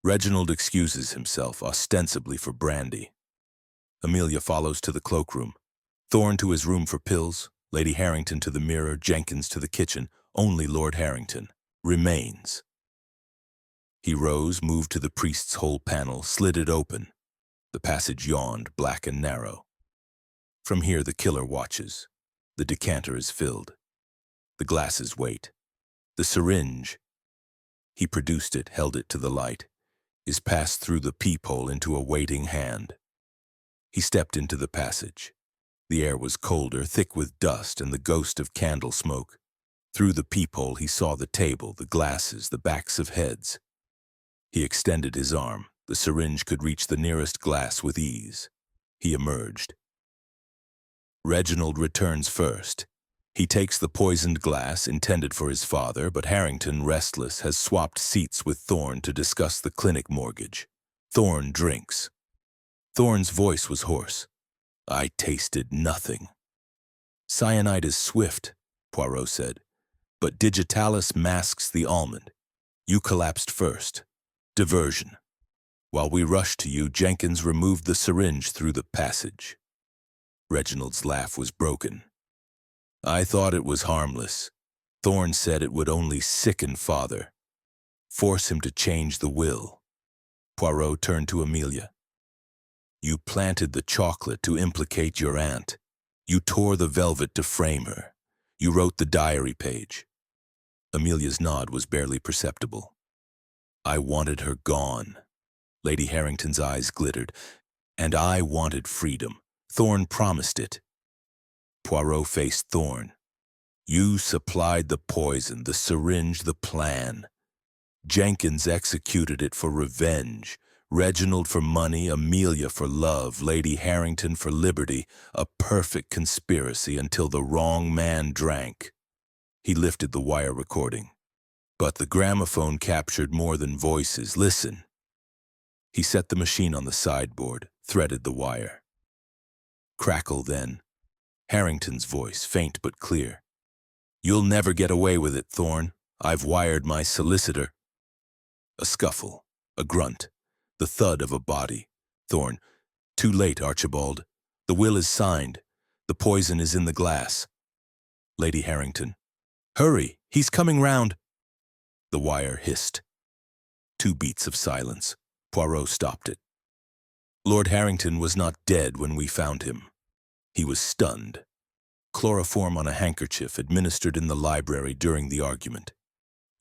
Reginald excuses himself, ostensibly for brandy. Amelia follows to the cloakroom. Thorne to his room for pills. Lady Harrington to the mirror, Jenkins to the kitchen. Only Lord Harrington remains. He rose, moved to the priest's hole panel, slid it open. The passage yawned, black and narrow. From here the killer watches. The decanter is filled. The glasses wait. The syringe, he produced it, held it to the light, is passed through the peephole into a waiting hand. He stepped into the passage. The air was colder, thick with dust and the ghost of candle smoke. Through the peephole he saw the table, the glasses, the backs of heads. He extended his arm. The syringe could reach the nearest glass with ease. He emerged. Reginald returns first. He takes the poisoned glass intended for his father, but Harrington, restless, has swapped seats with Thorne to discuss the clinic mortgage. Thorne drinks. Thorne's voice was hoarse. "I tasted nothing." "Cyanide is swift," Poirot said, "but digitalis masks the almond. You collapsed first. Diversion. While we rushed to you, Jenkins removed the syringe through the passage." Reginald's laugh was broken. "I thought it was harmless. Thorne said it would only sicken father. Force him to change the will." Poirot turned to Amelia. "You planted the chocolate to implicate your aunt. You tore the velvet to frame her. You wrote the diary page." Amelia's nod was barely perceptible. "I wanted her gone." Lady Harrington's eyes glittered. "And I wanted freedom. Thorne promised it." Poirot faced Thorne. "You supplied the poison, the syringe, the plan. Jenkins executed it for revenge. Reginald for money, Amelia for love, Lady Harrington for liberty. A perfect conspiracy until the wrong man drank." He lifted the wire recording. "But the gramophone captured more than voices. Listen." He set the machine on the sideboard, threaded the wire. Crackle then. Harrington's voice, faint but clear. "You'll never get away with it, Thorne. I've wired my solicitor." A scuffle, a grunt, the thud of a body. Thorne, "Too late, Archibald. The will is signed. The poison is in the glass." Lady Harrington, "Hurry, he's coming round." The wire hissed. 2 beats of silence. Poirot stopped it. "Lord Harrington was not dead when we found him. He was stunned. Chloroform on a handkerchief administered in the library during the argument.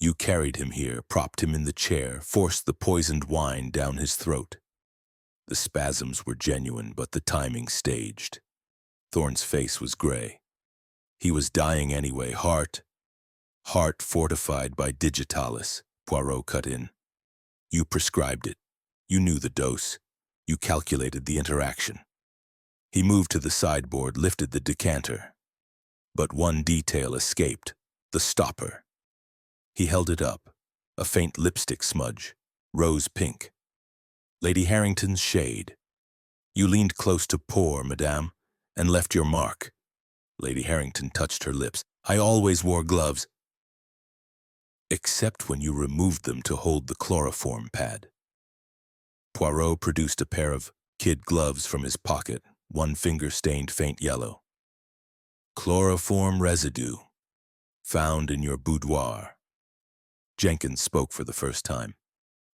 You carried him here, propped him in the chair, forced the poisoned wine down his throat. The spasms were genuine, but the timing staged." Thorne's face was gray. "He was dying anyway, heart." Heart fortified by digitalis, Poirot cut in. You prescribed it. You knew the dose. You calculated the interaction. He moved to the sideboard, lifted the decanter. But one detail escaped, the stopper. He held it up, a faint lipstick smudge, rose pink. Lady Harrington's shade. You leaned close to pour, madame, and left your mark. Lady Harrington touched her lips. I always wore gloves. Except when you removed them to hold the chloroform pad. Poirot produced a pair of kid gloves from his pocket, one finger stained faint yellow. Chloroform residue, found in your boudoir. Jenkins spoke for the first time.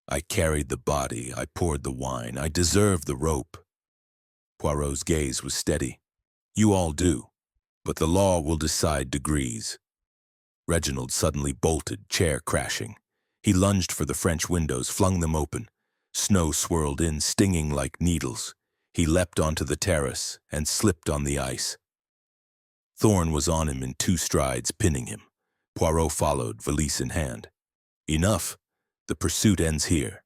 I carried the body, I poured the wine, I deserved the rope. Poirot's gaze was steady. You all do, but the law will decide degrees. Reginald suddenly bolted, chair crashing. He lunged for the French windows, flung them open. Snow swirled in, stinging like needles. He leapt onto the terrace and slipped on the ice. Thorne was on him in 2 strides, pinning him. Poirot followed, valise in hand. Enough. The pursuit ends here.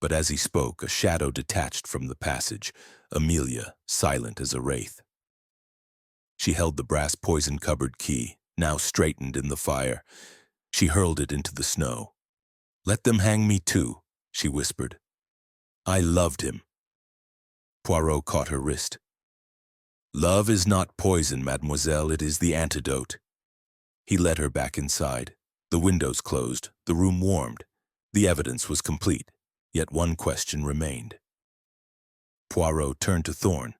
But as he spoke, a shadow detached from the passage, Amelia, silent as a wraith. She held the brass poison cupboard key, now straightened in the fire. She hurled it into the snow. Let them hang me too, she whispered. I loved him. Poirot caught her wrist. Love is not poison, mademoiselle, it is the antidote. He led her back inside. The windows closed, the room warmed. The evidence was complete, yet one question remained. Poirot turned to Thorne.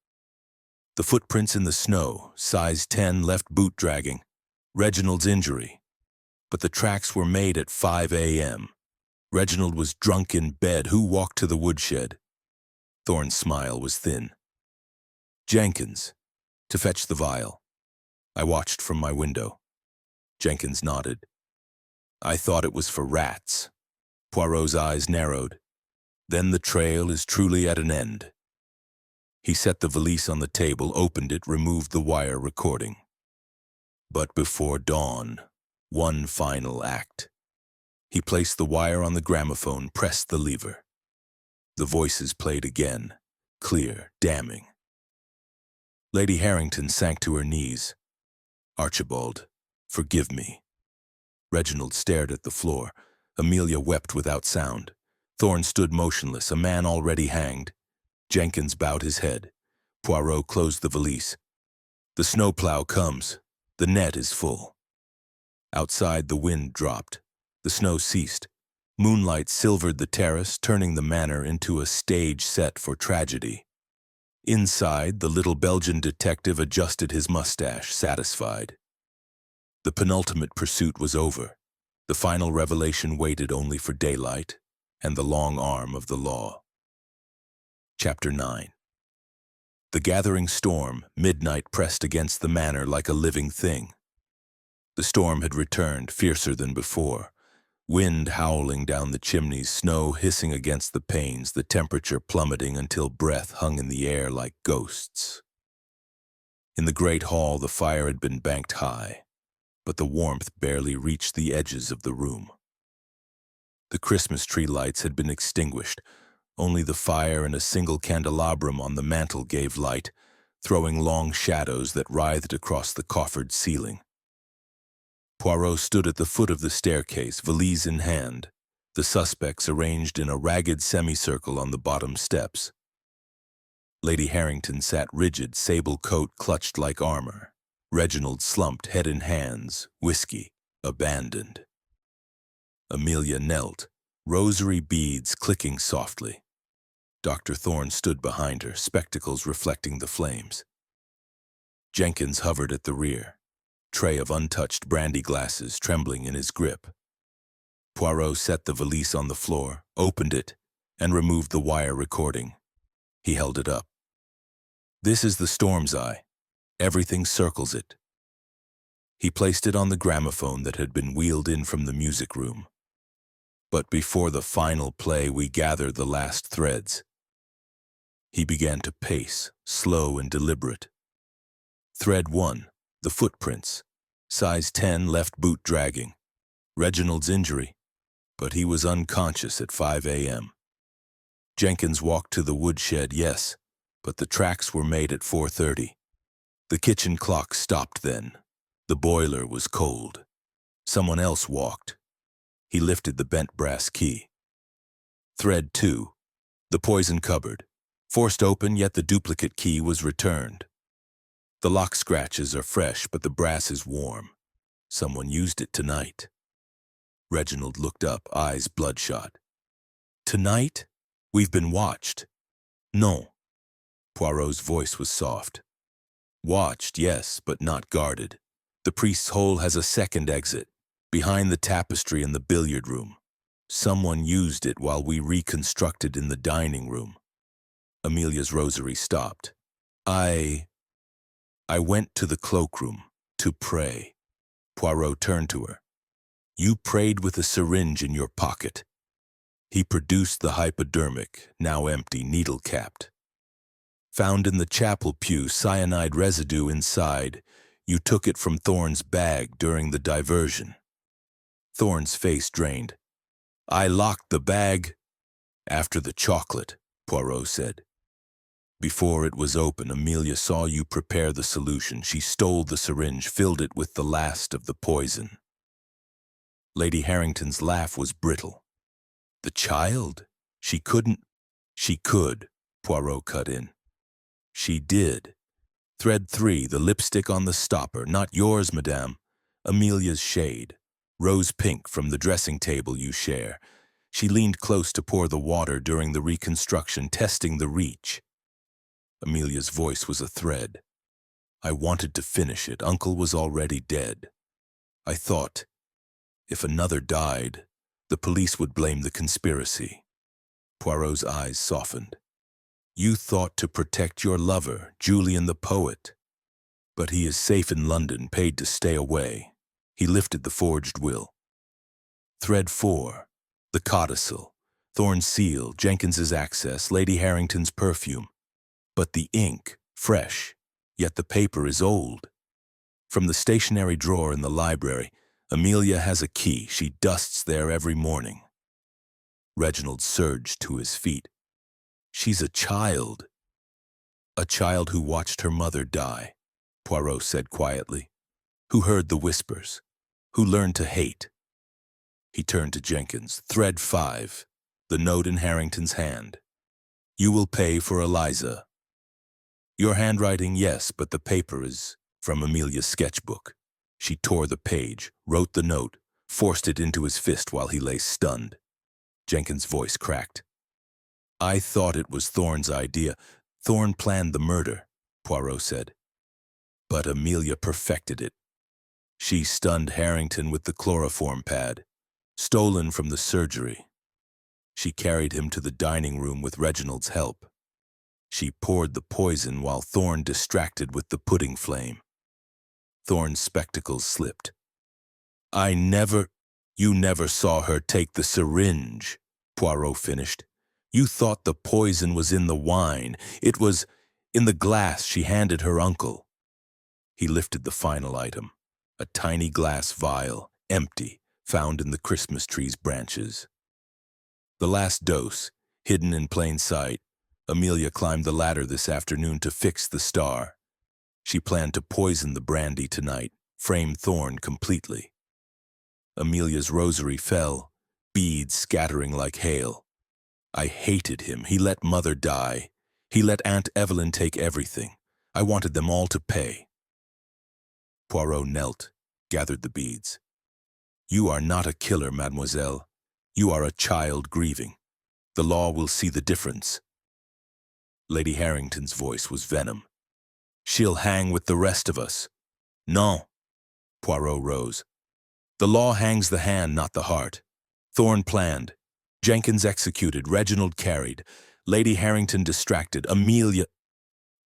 The footprints in the snow, size 10, left boot dragging. Reginald's injury. But the tracks were made at 5 a.m. Reginald was drunk in bed. Who walked to the woodshed? Thorne's smile was thin. Jenkins, to fetch the vial. I watched from my window. Jenkins nodded. I thought it was for rats. Poirot's eyes narrowed. Then the trail is truly at an end. He set the valise on the table, opened it, removed the wire recording. But before dawn, one final act. He placed the wire on the gramophone, pressed the lever. The voices played again, clear, damning. Lady Harrington sank to her knees. Archibald, forgive me. Reginald stared at the floor. Amelia wept without sound. Thorne stood motionless, a man already hanged. Jenkins bowed his head. Poirot closed the valise. The snowplow comes. The net is full. Outside, the wind dropped. The snow ceased. Moonlight silvered the terrace, turning the manor into a stage set for tragedy. Inside, the little Belgian detective adjusted his mustache, satisfied. The penultimate pursuit was over. The final revelation waited only for daylight and the long arm of the law. Chapter 9. The gathering storm, midnight pressed against the manor like a living thing. The storm had returned, fiercer than before. Wind howling down the chimneys, snow hissing against the panes, the temperature plummeting until breath hung in the air like ghosts. In the great hall, the fire had been banked high, but the warmth barely reached the edges of the room. The Christmas tree lights had been extinguished. Only the fire and a single candelabrum on the mantel gave light, throwing long shadows that writhed across the coffered ceiling. Poirot stood at the foot of the staircase, valise in hand, the suspects arranged in a ragged semicircle on the bottom steps. Lady Harrington sat rigid, sable coat clutched like armor. Reginald slumped, head in hands, whiskey, abandoned. Amelia knelt, rosary beads clicking softly. Dr. Thorne stood behind her, spectacles reflecting the flames. Jenkins hovered at the rear, tray of untouched brandy glasses trembling in his grip. Poirot set the valise on the floor, opened it, and removed the wire recording. He held it up. This is the storm's eye. Everything circles it. He placed it on the gramophone that had been wheeled in from the music room. But before the final play, we gather the last threads. He began to pace, slow and deliberate. Thread 1, the footprints, Size 10, left boot dragging. Reginald's injury, but he was unconscious at 5 a.m. Jenkins walked to the woodshed, yes, but the tracks were made at 4:30. The kitchen clock stopped then. The boiler was cold. Someone else walked. He lifted the bent brass key. Thread 2. The poison cupboard. Forced open, yet the duplicate key was returned. The lock scratches are fresh, but the brass is warm. Someone used it tonight. Reginald looked up, eyes bloodshot. Tonight? We've been watched. No. Poirot's voice was soft. Watched, yes, but not guarded. The priest's hole has a second exit, behind the tapestry in the billiard room. Someone used it while we reconstructed in the dining room. Amelia's rosary stopped. I went to the cloakroom to pray. Poirot turned to her. You prayed with a syringe in your pocket. He produced the hypodermic, now empty, needle-capped. Found in the chapel pew, cyanide residue inside. You took it from Thorne's bag during the diversion. Thorne's face drained. I locked the bag after the chocolate, Poirot said. Before it was open, Amelia saw you prepare the solution. She stole the syringe, filled it with the last of the poison. Lady Harrington's laugh was brittle. The child? She couldn't. She could, Poirot cut in. She did. Thread 3, the lipstick on the stopper, not yours, madame. Amelia's shade. Rose pink from the dressing table you share. She leaned close to pour the water during the reconstruction, testing the reach. Amelia's voice was a thread. I wanted to finish it. Uncle was already dead. I thought, if another died, the police would blame the conspiracy. Poirot's eyes softened. You thought to protect your lover, Julian the poet. But he is safe in London, paid to stay away. He lifted the forged will. Thread 4. The codicil. Thorne's seal, Jenkins's access, Lady Harrington's perfume. But the ink, fresh, yet the paper is old. From the stationery drawer in the library, Amelia has a key. She dusts there every morning. Reginald surged to his feet. She's a child. A child who watched her mother die, Poirot said quietly. Who heard the whispers. Who learned to hate. He turned to Jenkins. Thread 5. The note in Harrington's hand. You will pay for Eliza. Your handwriting, yes, but the paper is from Amelia's sketchbook. She tore the page, wrote the note, forced it into his fist while he lay stunned. Jenkins' voice cracked. I thought it was Thorne's idea. Thorne planned the murder, Poirot said. But Amelia perfected it. She stunned Harrington with the chloroform pad, stolen from the surgery. She carried him to the dining room with Reginald's help. She poured the poison while Thorne distracted with the pudding flame. Thorne's spectacles slipped. You never saw her take the syringe, Poirot finished. You thought the poison was in the wine. It was in the glass she handed her uncle. He lifted the final item, a tiny glass vial, empty, found in the Christmas tree's branches. The last dose, hidden in plain sight. Amelia climbed the ladder this afternoon to fix the star. She planned to poison the brandy tonight, frame Thorne completely. Amelia's rosary fell, beads scattering like hail. I hated him. He let Mother die. He let Aunt Evelyn take everything. I wanted them all to pay. Poirot knelt, gathered the beads. You are not a killer, mademoiselle. You are a child grieving. The law will see the difference. Lady Harrington's voice was venom. She'll hang with the rest of us. Non. Poirot rose. The law hangs the hand, not the heart. Thorne planned. Jenkins executed. Reginald carried. Lady Harrington distracted. Amelia...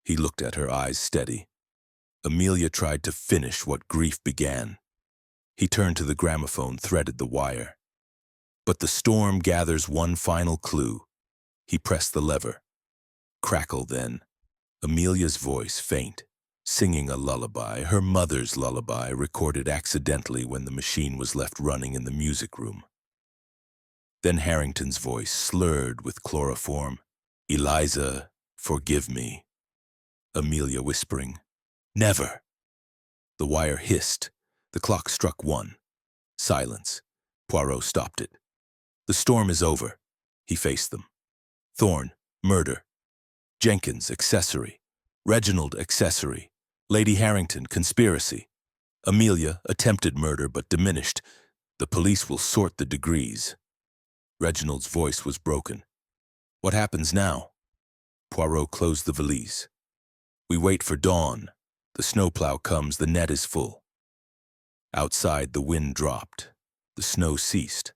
He looked at her, eyes steady. Amelia tried to finish what grief began. He turned to the gramophone, threaded the wire. But the storm gathers one final clue. He pressed the lever. Crackle then. Amelia's voice, faint. singing a lullaby, her mother's lullaby, recorded accidentally when the machine was left running in the music room. Then Harrington's voice, slurred with chloroform. "Eliza, forgive me." Amelia whispering, "Never." The wire hissed. The clock struck 1. Silence. Poirot stopped it. "The storm is over." He faced them. Thorne, murder. Jenkins, accessory. Reginald, accessory. Lady Harrington, conspiracy. Amelia, attempted murder but diminished. The police will sort the degrees. Reginald's voice was broken. "What happens now?" Poirot closed the valise. "We wait for dawn. The snowplow comes, the net is full." Outside, the wind dropped. The snow ceased.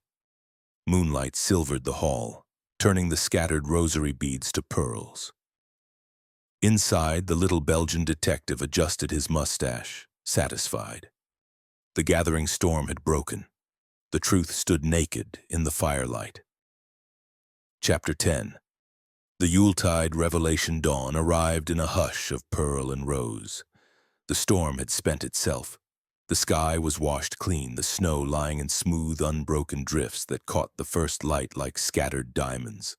Moonlight silvered the hall, turning the scattered rosary beads to pearls. Inside, the little Belgian detective adjusted his mustache, satisfied. The gathering storm had broken. The truth stood naked in the firelight. Chapter 10. The Yuletide revelation dawn arrived in a hush of pearl and rose. The storm had spent itself. The sky was washed clean, the snow lying in smooth, unbroken drifts that caught the first light like scattered diamonds.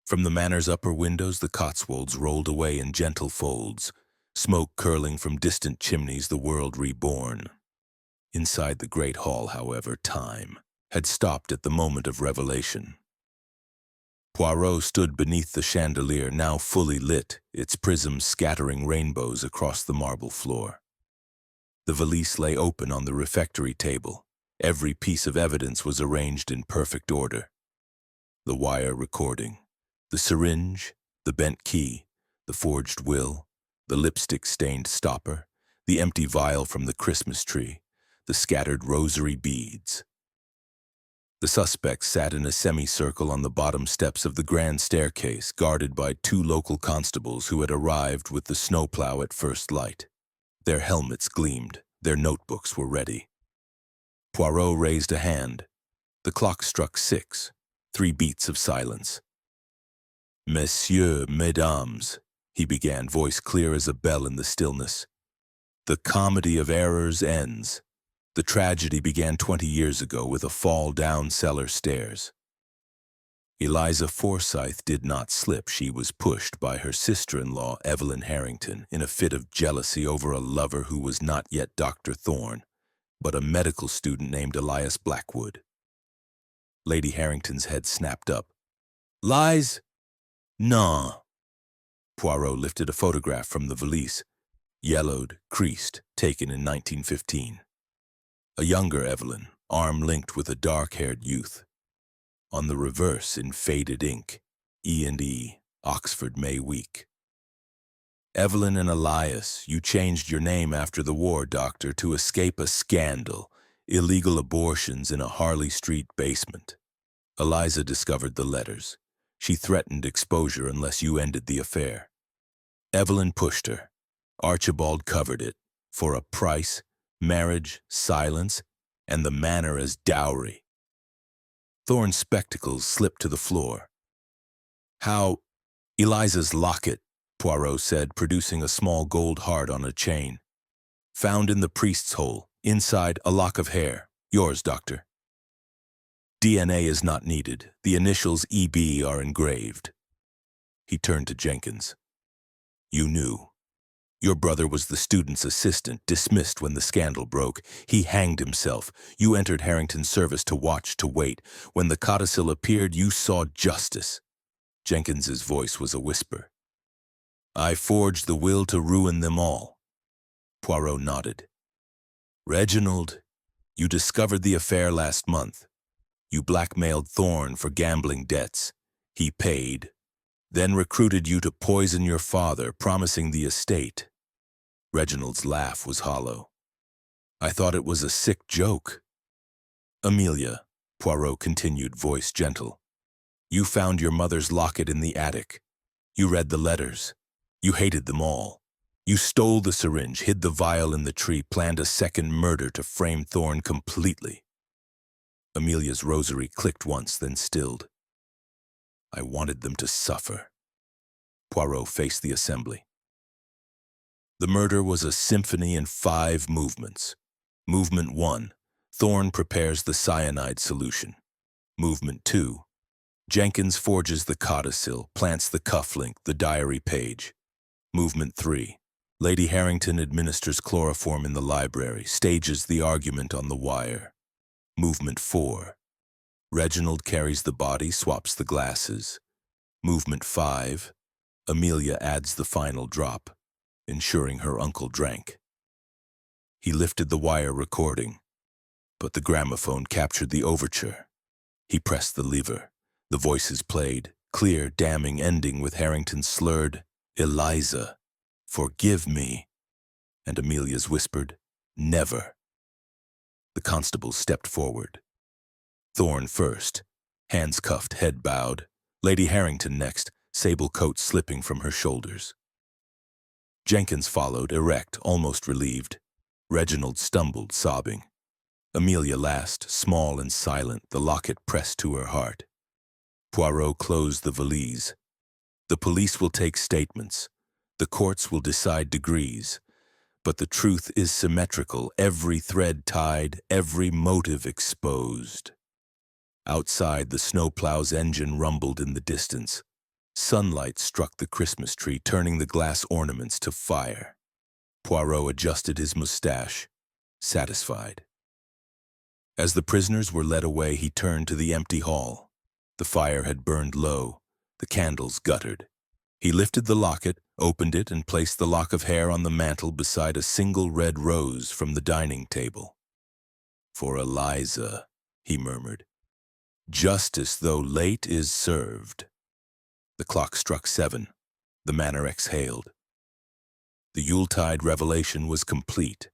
From the manor's upper windows, the Cotswolds rolled away in gentle folds, smoke curling from distant chimneys, the world reborn. Inside the great hall, however, time had stopped at the moment of revelation. Poirot stood beneath the chandelier, now fully lit, its prisms scattering rainbows across the marble floor. The valise lay open on the refectory table. Every piece of evidence was arranged in perfect order. The wire recording, the syringe, the bent key, the forged will, the lipstick-stained stopper, the empty vial from the Christmas tree, the scattered rosary beads. The suspects sat in a semicircle on the bottom steps of the grand staircase, guarded by 2 local constables who had arrived with the snowplow at first light. Their helmets gleamed, their notebooks were ready. Poirot raised a hand. The clock struck 6, 3 beats of silence. "Messieurs, mesdames," he began, voice clear as a bell in the stillness. "The comedy of errors ends. The tragedy began 20 years ago with a fall down cellar stairs. Eliza Forsyth did not slip. She was pushed by her sister-in-law, Evelyn Harrington, in a fit of jealousy over a lover who was not yet Dr. Thorne, but a medical student named Elias Blackwood." Lady Harrington's head snapped up. "Lies? Non." Poirot lifted a photograph from the valise, yellowed, creased, taken in 1915. A younger Evelyn, arm linked with a dark-haired youth. On the reverse, in faded ink, E&E, Oxford May Week. "Evelyn and Elias, you changed your name after the war, doctor, to escape a scandal, illegal abortions in a Harley Street basement. Eliza discovered the letters. She threatened exposure unless you ended the affair. Evelyn pushed her. Archibald covered it. For a price, marriage, silence, and the manor as dowry." Thorne's spectacles slipped to the floor. "How—" "Eliza's locket," Poirot said, producing a small gold heart on a chain. "Found in the priest's hole. Inside, a lock of hair. Yours, doctor. DNA is not needed. The initials EB are engraved." He turned to Jenkins. "You knew. Your brother was the student's assistant, dismissed when the scandal broke. He hanged himself. You entered Harrington's service to watch, to wait. When the codicil appeared, you saw justice." Jenkins's voice was a whisper. "I forged the will to ruin them all." Poirot nodded. "Reginald, you discovered the affair last month. You blackmailed Thorne for gambling debts. He paid, then recruited you to poison your father, promising the estate." Reginald's laugh was hollow. "I thought it was a sick joke." "Amelia," Poirot continued, voice gentle, "you found your mother's locket in the attic. You read the letters. You hated them all. You stole the syringe, hid the vial in the tree, planned a second murder to frame Thorne completely." Amelia's rosary clicked once, then stilled. "I wanted them to suffer." Poirot faced the assembly. The murder was a symphony in 5 movements. Movement 1. Thorne prepares the cyanide solution. Movement 2. Jenkins forges the codicil, plants the cufflink, the diary page. Movement 3. Lady Harrington administers chloroform in the library, stages the argument on the wire. Movement 4. Reginald carries the body, swaps the glasses. Movement 5. Amelia adds the final drop, ensuring her uncle drank. He lifted the wire recording, but the gramophone captured the overture. He pressed the lever. The voices played, clear, damning, ending with Harrington's slurred, "Eliza, forgive me," and Amelia's whispered, "Never." The constables stepped forward. Thorne first, hands cuffed, head bowed. Lady Harrington next, sable coat slipping from her shoulders. Jenkins followed, erect, almost relieved. Reginald stumbled, sobbing. Amelia last, small and silent, the locket pressed to her heart. Poirot closed the valise. The police will take statements. The courts will decide degrees. But the truth is symmetrical, every thread tied, every motive exposed. Outside, the snowplow's engine rumbled in the distance. Sunlight struck the Christmas tree, turning the glass ornaments to fire. Poirot adjusted his mustache, satisfied. As the prisoners were led away, he turned to the empty hall. The fire had burned low, the candles guttered. He lifted the locket, opened it, and placed the lock of hair on the mantel beside a single red rose from the dining table. "For Eliza," he murmured. "Justice, though late, is served." The clock struck 7. The manor exhaled. The Yuletide revelation was complete.